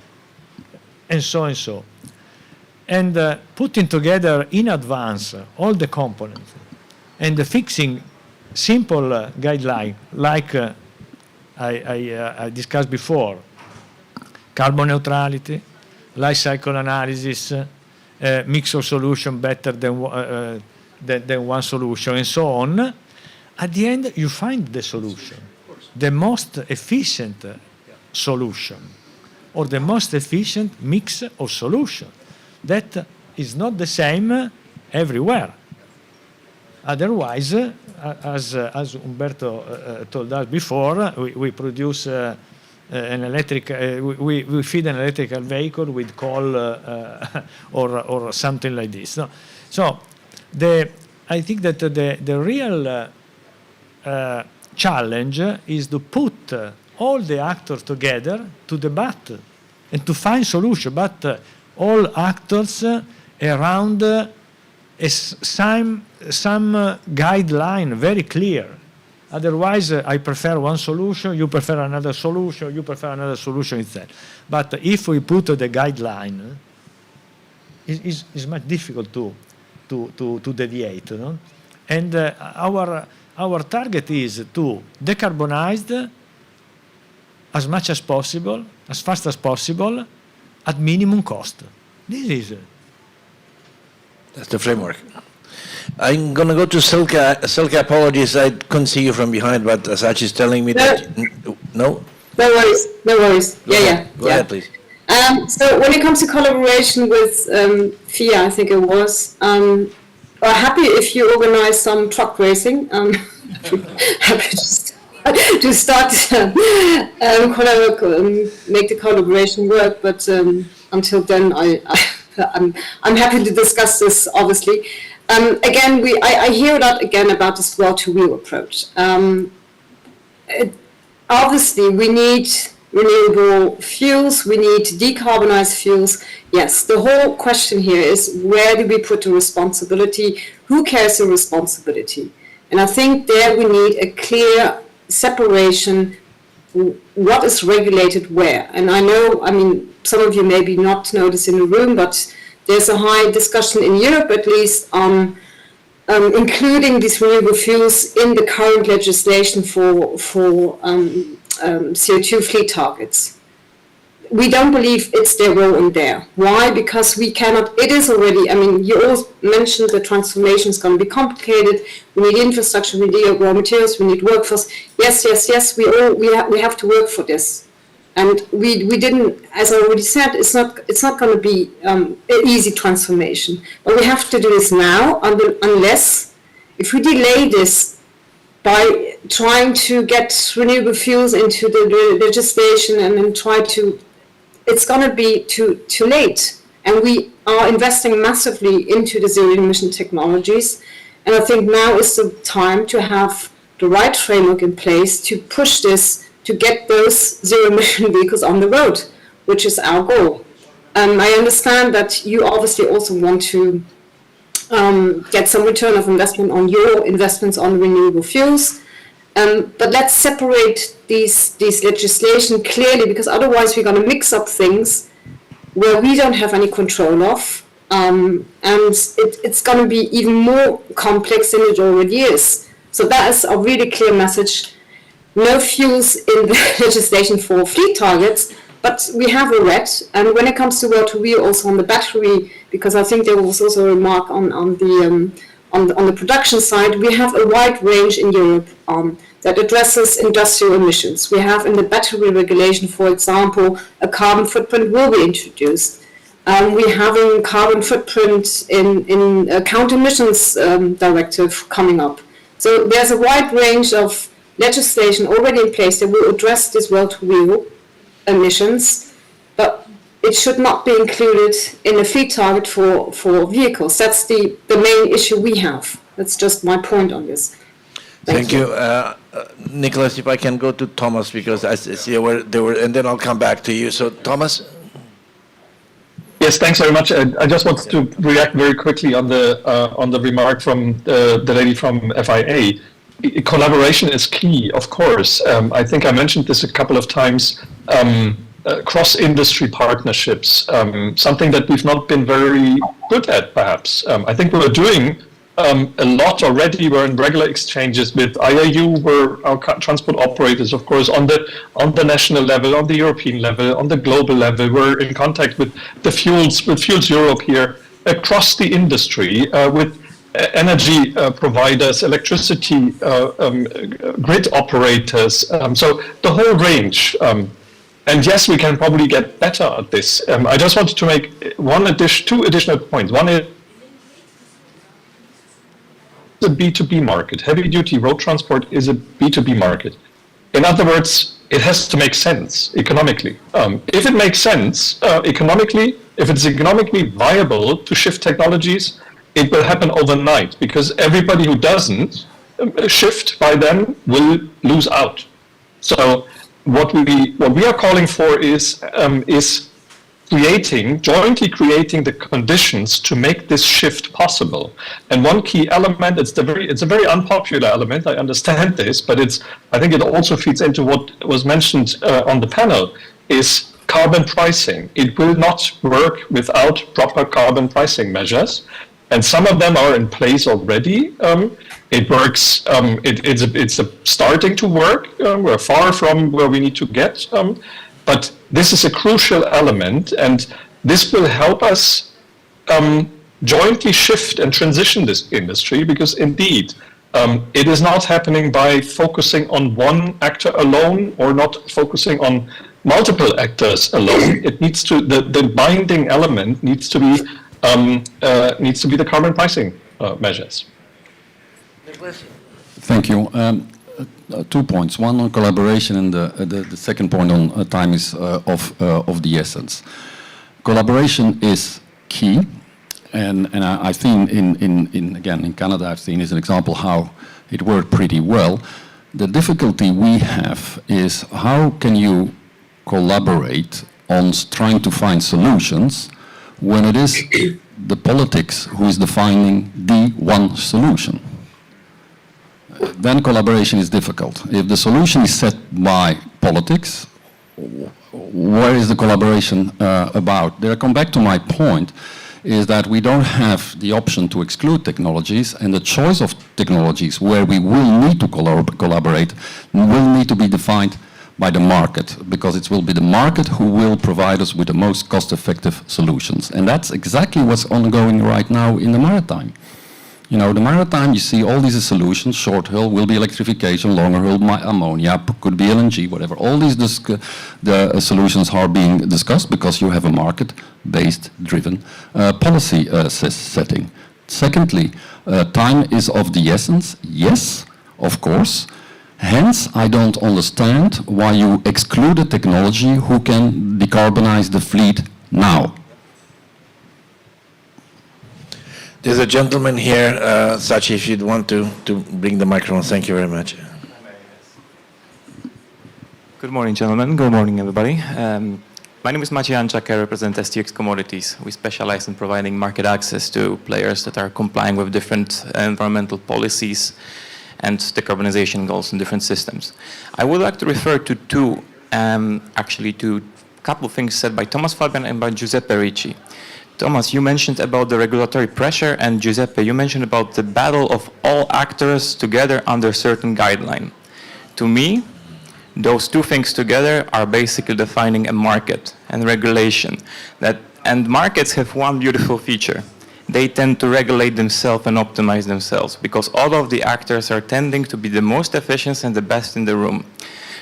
and so and so. And putting together in advance all the components and fixing simple guidelines like I discussed before, carbon neutrality, life cycle analysis, mix of solution better than one solution, and so on. At the end, you find the solution, the most efficient solution, or the most efficient mix of solution. That is not the same everywhere. Otherwise, as Umberto told us before, we produce an electric, we feed an electrical vehicle with coal or something like this. No? So I think that the real challenge is to put all the actors together to debate and to find solution, but all actors around some guideline very clear. Otherwise, I prefer one solution, you prefer another solution, you prefer another solution instead. But if we put the guideline, it's much difficult to deviate. No? And our target is to decarbonize as much as possible, as fast as possible, at minimum cost. This is it. That's the framework. I'm going to go to Silke. Silke, apologies, I couldn't see you from behind, but Sachi is telling me that... No? No worries, no worries. Go ahead, please. So when it comes to collaboration with FIA, I think it was, we're happy if you organize some truck racing. Happy to start make the collaboration work, but until then, I'm happy to discuss this, obviously. Again, I hear a lot again about this well-to-wheel approach. Obviously, we need renewable fuels, we need decarbonized fuels. Yes, the whole question here is where do we put the responsibility? Who carries the responsibility? And I think there we need a clear separation, what is regulated where. And I know, I mean, some of you maybe not know this in the room, but there's a high discussion in Europe, at least, on including these renewable fuels in the current legislation for CO2 fleet targets. We don't believe it's their role in there. Why? Because we cannot, it is already, I mean, you all mentioned the transformation is going to be complicated. We need infrastructure, we need raw materials, we need workforce. Yes, we have to work for this. And we didn't, as I already said, it's not going to be an easy transformation. But we have to do this now, unless, if we delay this by trying to get renewable fuels into the legislation and then try to, it's going to be too late. And we are investing massively into the zero emission technologies. And I think now is the time to have the right framework in place to push this, to get those zero emission vehicles on the road, which is our goal. I understand that you obviously also want to get some return of investment on your investments on renewable fuels. But let's separate these legislation clearly, because otherwise we're going to mix up things where we don't have any control of. And it's going to be even more complex than it already is. So that is a really clear message. No fuels in the legislation for fleet targets, but we have a red. And when it comes to well-to-wheel, also on the battery, because I think there was also a remark on the production side, we have a wide range in Europe that addresses industrial emissions. We have in the battery regulation, for example, a carbon footprint will be introduced. We have a carbon footprint in a counter emissions directive coming up. So there's a wide range of legislation already in place that will address this well-to-wheel emissions, but it should not be included in a fleet target for vehicles. That's the main issue we have. That's just my point on this. Thank you. Nicholas, if I can go to Thomas, because I see there were, and then I'll come back to you. So Thomas? Yes, thanks very much. I just wanted to react very quickly on the remark from the lady from FIA. Collaboration is key, of course. I think I mentioned this a couple of times. Cross-industry partnerships, something that we've not been very good at, perhaps. I think we're doing a lot already. We're in regular exchanges with IAU, we're our transport operators, of course, on the national level, on the European level, on the global level. We're in contact with Fuels Europe here, across the industry, with energy providers, electricity grid operators, so the whole range. And yes, we can probably get better at this. I just wanted to make two additional points. One is the B2B market. Heavy-duty road transport is a B2B market. In other words, it has to make sense economically. If it makes sense economically, if it's economically viable to shift technologies, it will happen overnight, because everybody who doesn't shift by then will lose out. So what we are calling for is jointly creating the conditions to make this shift possible. And one key element, it's a very unpopular element, I understand this, but I think it also feeds into what was mentioned on the panel, is carbon pricing. It will not work without proper carbon pricing measures. And some of them are in place already. It works. It's starting to work. We're far from where we need to get, but this is a crucial element, and this will help us jointly shift and transition this industry. Because indeed, it is not happening by focusing on one actor alone, or not focusing on multiple actors alone. It needs to the binding element needs to be the carbon pricing measures. Thank you. 2 points. One on collaboration, and the second point on time is of the essence. Collaboration is key, and I've seen in Canada, I've seen as an example how it worked pretty well. The difficulty we have is how can you collaborate on trying to find solutions when it is the politics who is defining the one solution. Then collaboration is difficult. If the solution is set by politics, where is the collaboration about? There I come back to my point. is that we don't have the option to exclude technologies, and the choice of technologies where we will need to collaborate will need to be defined by the market, because it will be the market who will provide us with the most cost-effective solutions. And that's exactly what's ongoing right now in the maritime. You know, the maritime, you see all these solutions, short hull will be electrification, longer hull ammonia, could be LNG, whatever. All these solutions are being discussed because you have a market-based driven policy setting. Secondly, time is of the essence. Yes, of course. Hence, I don't understand why you exclude a technology who can decarbonize the fleet now. There's a gentleman here, Sachi, if you'd want to bring the microphone. Thank you very much. Good morning, gentlemen. Good morning, everybody. My name is Maciej Anczak. I represent STX Commodities. We specialize in providing market access to players that are complying with different environmental policies and decarbonization goals in different systems. I would like to refer to to a couple of things said by Thomas Fabian and by Giuseppe Ricci. Thomas, you mentioned about the regulatory pressure, and Giuseppe, you mentioned about the battle of all actors together under a certain guideline. To me, those two things together are basically defining a market and regulation. And markets have one beautiful feature. They tend to regulate themselves and optimize themselves because all of the actors are tending to be the most efficient and the best in the room.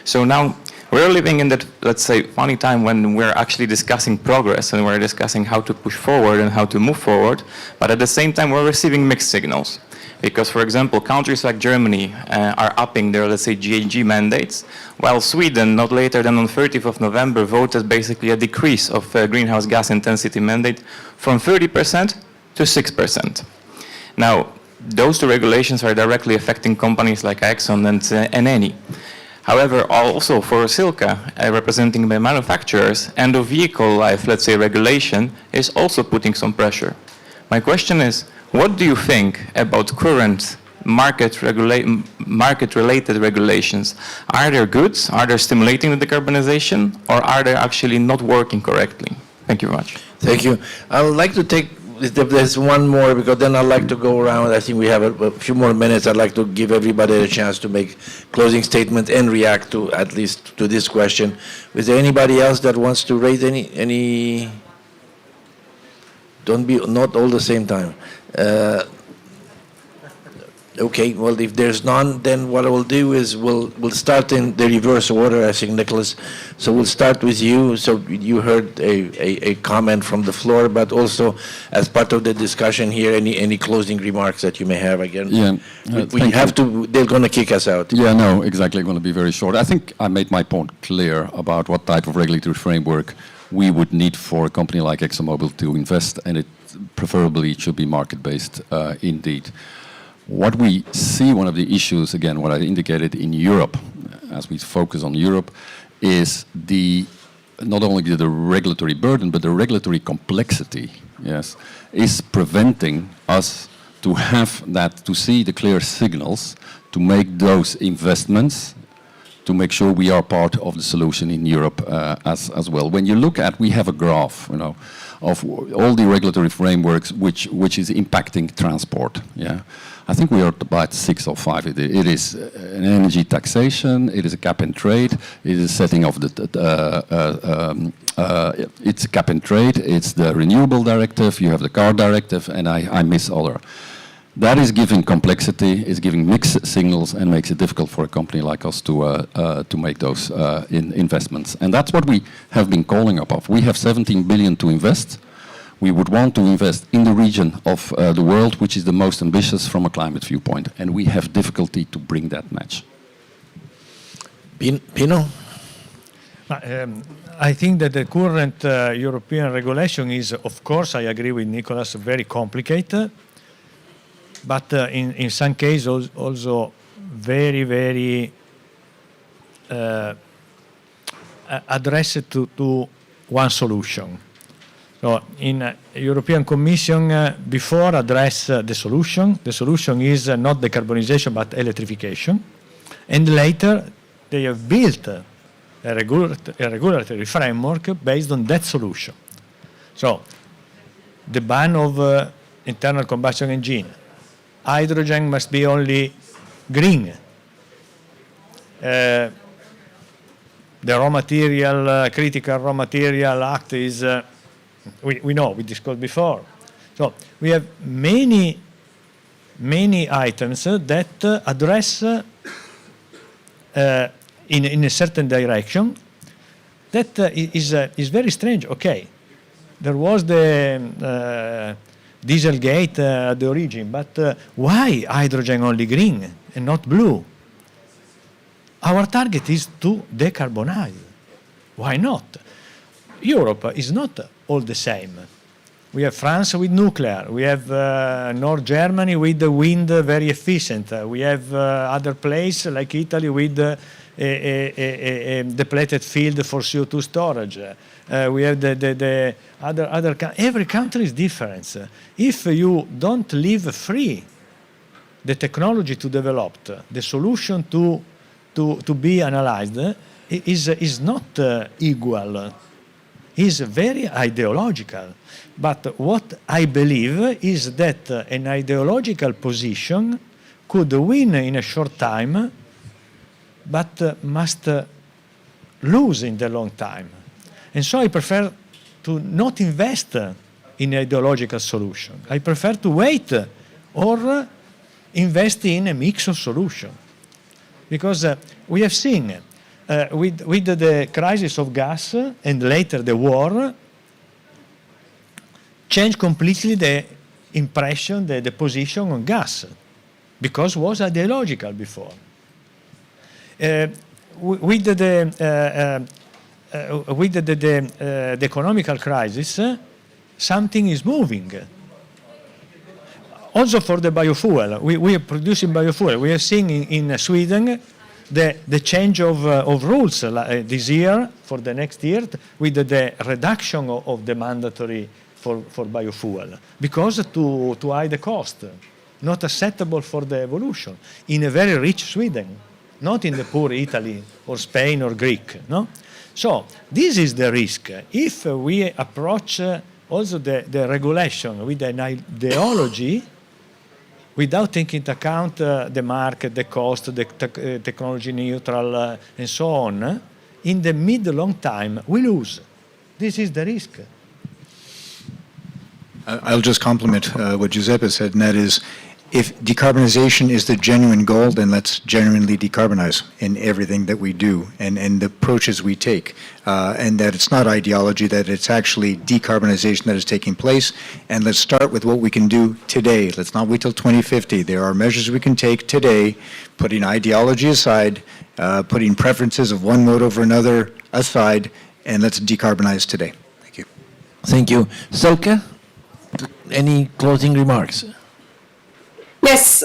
So now we're living in that, let's say, funny time when we're actually discussing progress and we're discussing how to push forward and how to move forward, but at the same time we're receiving mixed signals. Because, for example, countries like Germany are upping their, let's say, GHG mandates, while Sweden, not later than on 30th of November, voted basically a decrease of greenhouse gas intensity mandate from 30% to 6%. Now, those two regulations are directly affecting companies like Exxon and Eni. However, also for Silca, representing the manufacturers, end of vehicle life, let's say, regulation is also putting some pressure. My question is, what do you think about current market-related regulations? Are they good? Are they stimulating the decarbonization? Or are they actually not working correctly? Thank you very much. Thank you. I would like to take, if there's one more, because then I'd like to go around. I think we have a few more minutes. I'd like to give everybody a chance to make closing statements and react to, at least to this question. Is there anybody else that wants to raise any? Don't be, not all the same time. Okay, well, if there's none, then what I will do is we'll start in the reverse order, I think, Nicholas. So we'll start with you. So you heard a comment from the floor, but also as part of the discussion here, any closing remarks that you may have again? Yeah, we have to, they're going to kick us out. Yeah, no, exactly, going to be very short. I think I made my point clear about what type of regulatory framework we would need for a company like ExxonMobil to invest, and it preferably should be market-based indeed. What we see, one of the issues, again, what I indicated in Europe, as we focus on Europe, is not only the regulatory burden, but the regulatory complexity, yes, is preventing us to have that, to see the clear signals, to make those investments, to make sure we are part of the solution in Europe as well. When you look at, we have a graph, you know, of all the regulatory frameworks which is impacting transport, yeah. I think we are about 6 or 5. It is an energy taxation, it is a cap and trade, it is setting of it's cap and trade, it's the renewable directive, you have the car directive, and I miss other. That is giving complexity, is giving mixed signals, and makes it difficult for a company like us to make those investments. And that's what we have been calling up. We have 17 billion to invest. We would want to invest in the region of the world which is the most ambitious from a climate viewpoint, and we have difficulty to bring that match. Pino? I think that the current European regulation is, of course, I agree with Nicolas, very complicated, but in some cases also very, very addressed to one solution. So in European Commission before address the solution. The solution is not decarbonization but electrification. And later they have built a regulatory framework based on that solution. So the ban of internal combustion engine. Hydrogen must be only green. The raw material, critical raw material act is, we know, we discussed before. So we have many items that address in a certain direction that is very strange. Okay, there was the Dieselgate at the origin, but why hydrogen only green and not blue? Our target is to decarbonize. Why not? Europe is not all the same. We have France with nuclear. We have North Germany with the wind very efficient. We have other places like Italy with a depleted field for CO2 storage. We have the other every country is different. If you don't leave free the technology to develop, the solution to be analyzed is not equal. Is very ideological. But what I believe is that an ideological position could win in a short time, but must lose in the long time. And so I prefer to not invest in ideological solution. I prefer to wait or invest in a mix of solutions. Because we have seen with the crisis of gas and later the war, changed completely the impression, the position on gas, because it was ideological before. With the economical crisis, something is moving. Also for the biofuel, we are producing biofuel. We are seeing in Sweden the change of rules this year for the next year with the reduction of the mandatory for biofuel because to hide the cost, not acceptable for the evolution in a very rich Sweden, not in the poor Italy or Spain or Greek. No, so this is the risk. If we approach also the regulation with an ideology, without taking into account the market, the cost, the technology neutral, and so on, in the mid-long time, we lose. This is the risk. I'll just compliment what Giuseppe said, and that is, if decarbonization is the genuine goal, then let's genuinely decarbonize in everything that we do and the approaches we take. And that it's not ideology, that it's actually decarbonization that is taking place. And let's start with what we can do today. Let's not wait till 2050. There are measures we can take today, putting ideology aside, putting preferences of one mode over another aside, and let's decarbonize today. Thank you. Thank you. Silke, any closing remarks? Yes,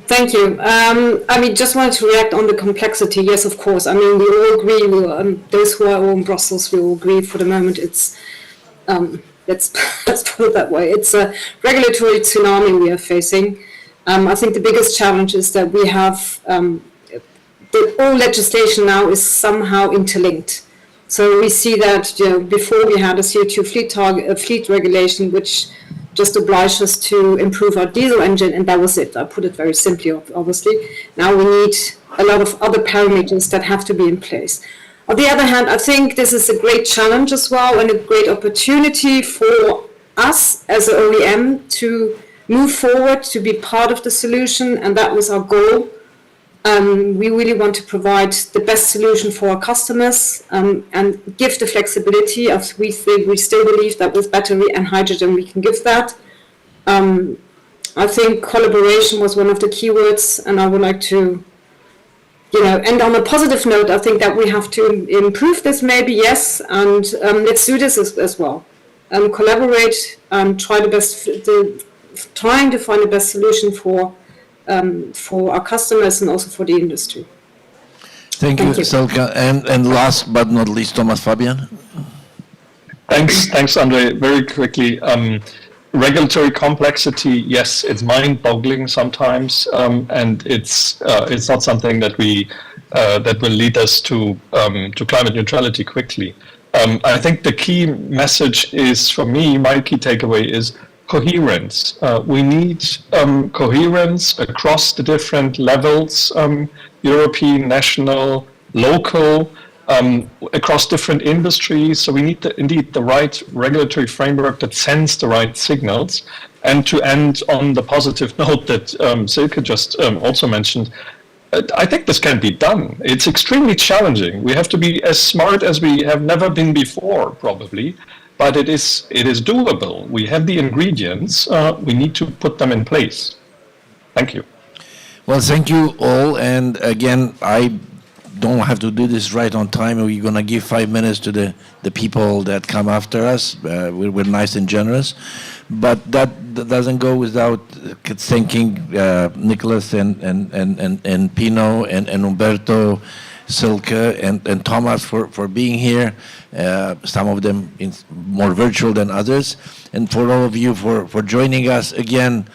thank you. I mean, just wanted to react on the complexity. Yes, of course. I mean, we all agree. Those who are in Brussels, we all agree. For the moment, it's let's put it that way. It's a regulatory tsunami we are facing. I think the biggest challenge is that we have all legislation now is somehow interlinked. So we see that before we had a CO2 fleet regulation, which just obliged us to improve our diesel engine, and that was it. I put it very simply, obviously. Now we need a lot of other parameters that have to be in place. On the other hand, I think this is a great challenge as well and a great opportunity for us as an OEM to move forward, to be part of the solution, and that was our goal. We really want to provide the best solution for our customers and give the flexibility. We still believe that with battery and hydrogen we can give that. I think collaboration was one of the keywords, and I would like to, end on a positive note. I think that we have to improve this, maybe, yes, and let's do this as well. Collaborate and trying to find the best solution for our customers and also for the industry. Thank you, Silke. And last but not least, Thomas Fabian. Thanks, Andre. Very quickly, regulatory complexity. Yes, it's mind-boggling sometimes, and it's not something that will lead us to climate neutrality quickly. I think the key message is, for me, my key takeaway is coherence. We need coherence across the different levels, European, national, local, across different industries. So we need indeed the right regulatory framework that sends the right signals. And to end on the positive note that Silke just also mentioned, I think this can be done. It's extremely challenging. We have to be as smart as we have never been before, probably, but it is doable. We have the ingredients. We need to put them in place. Thank you. Well, thank you all. And again, I don't have to do this right on time. We're going to give 5 minutes to the people that come after us. We're nice and generous. But that doesn't go without thanking Nicholas and Pino and Umberto, Silke and Thomas for being here, some of them more virtual than others, and for all of you for joining us. Again,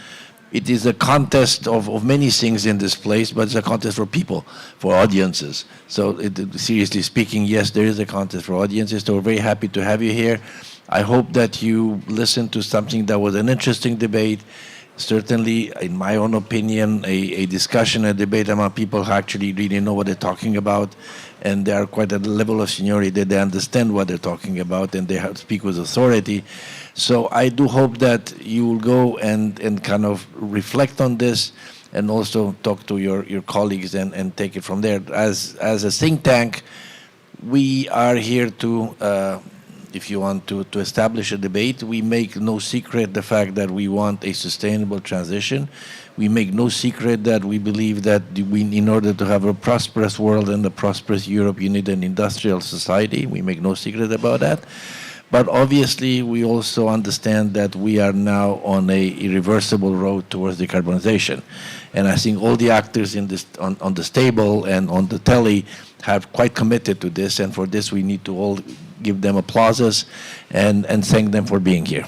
it is a contest of many things in this place, but it's a contest for people, for audiences. So seriously speaking, yes, there is a contest for audiences, so we're very happy to have you here. I hope that you listened to something that was an interesting debate, certainly, in my own opinion, a discussion, a debate among people who actually really know what they're talking about, and they are quite at a level of seniority that they understand what they're talking about, and they have to speak with authority. So I do hope that you will go and kind of reflect on this, and also talk to your colleagues and take it from there. As a think tank, we are here to if you want to establish a debate. We make no secret the fact that we want a sustainable transition. We make no secret that we believe that in order to have a prosperous world and a prosperous Europe, you need an industrial society. We make no secret about that. But obviously, we also understand that we are now on a irreversible road towards decarbonization. And I think all the actors in this, on this table and on the telly have quite committed to this. And for this, we need to all give them applauses and thank them for being here.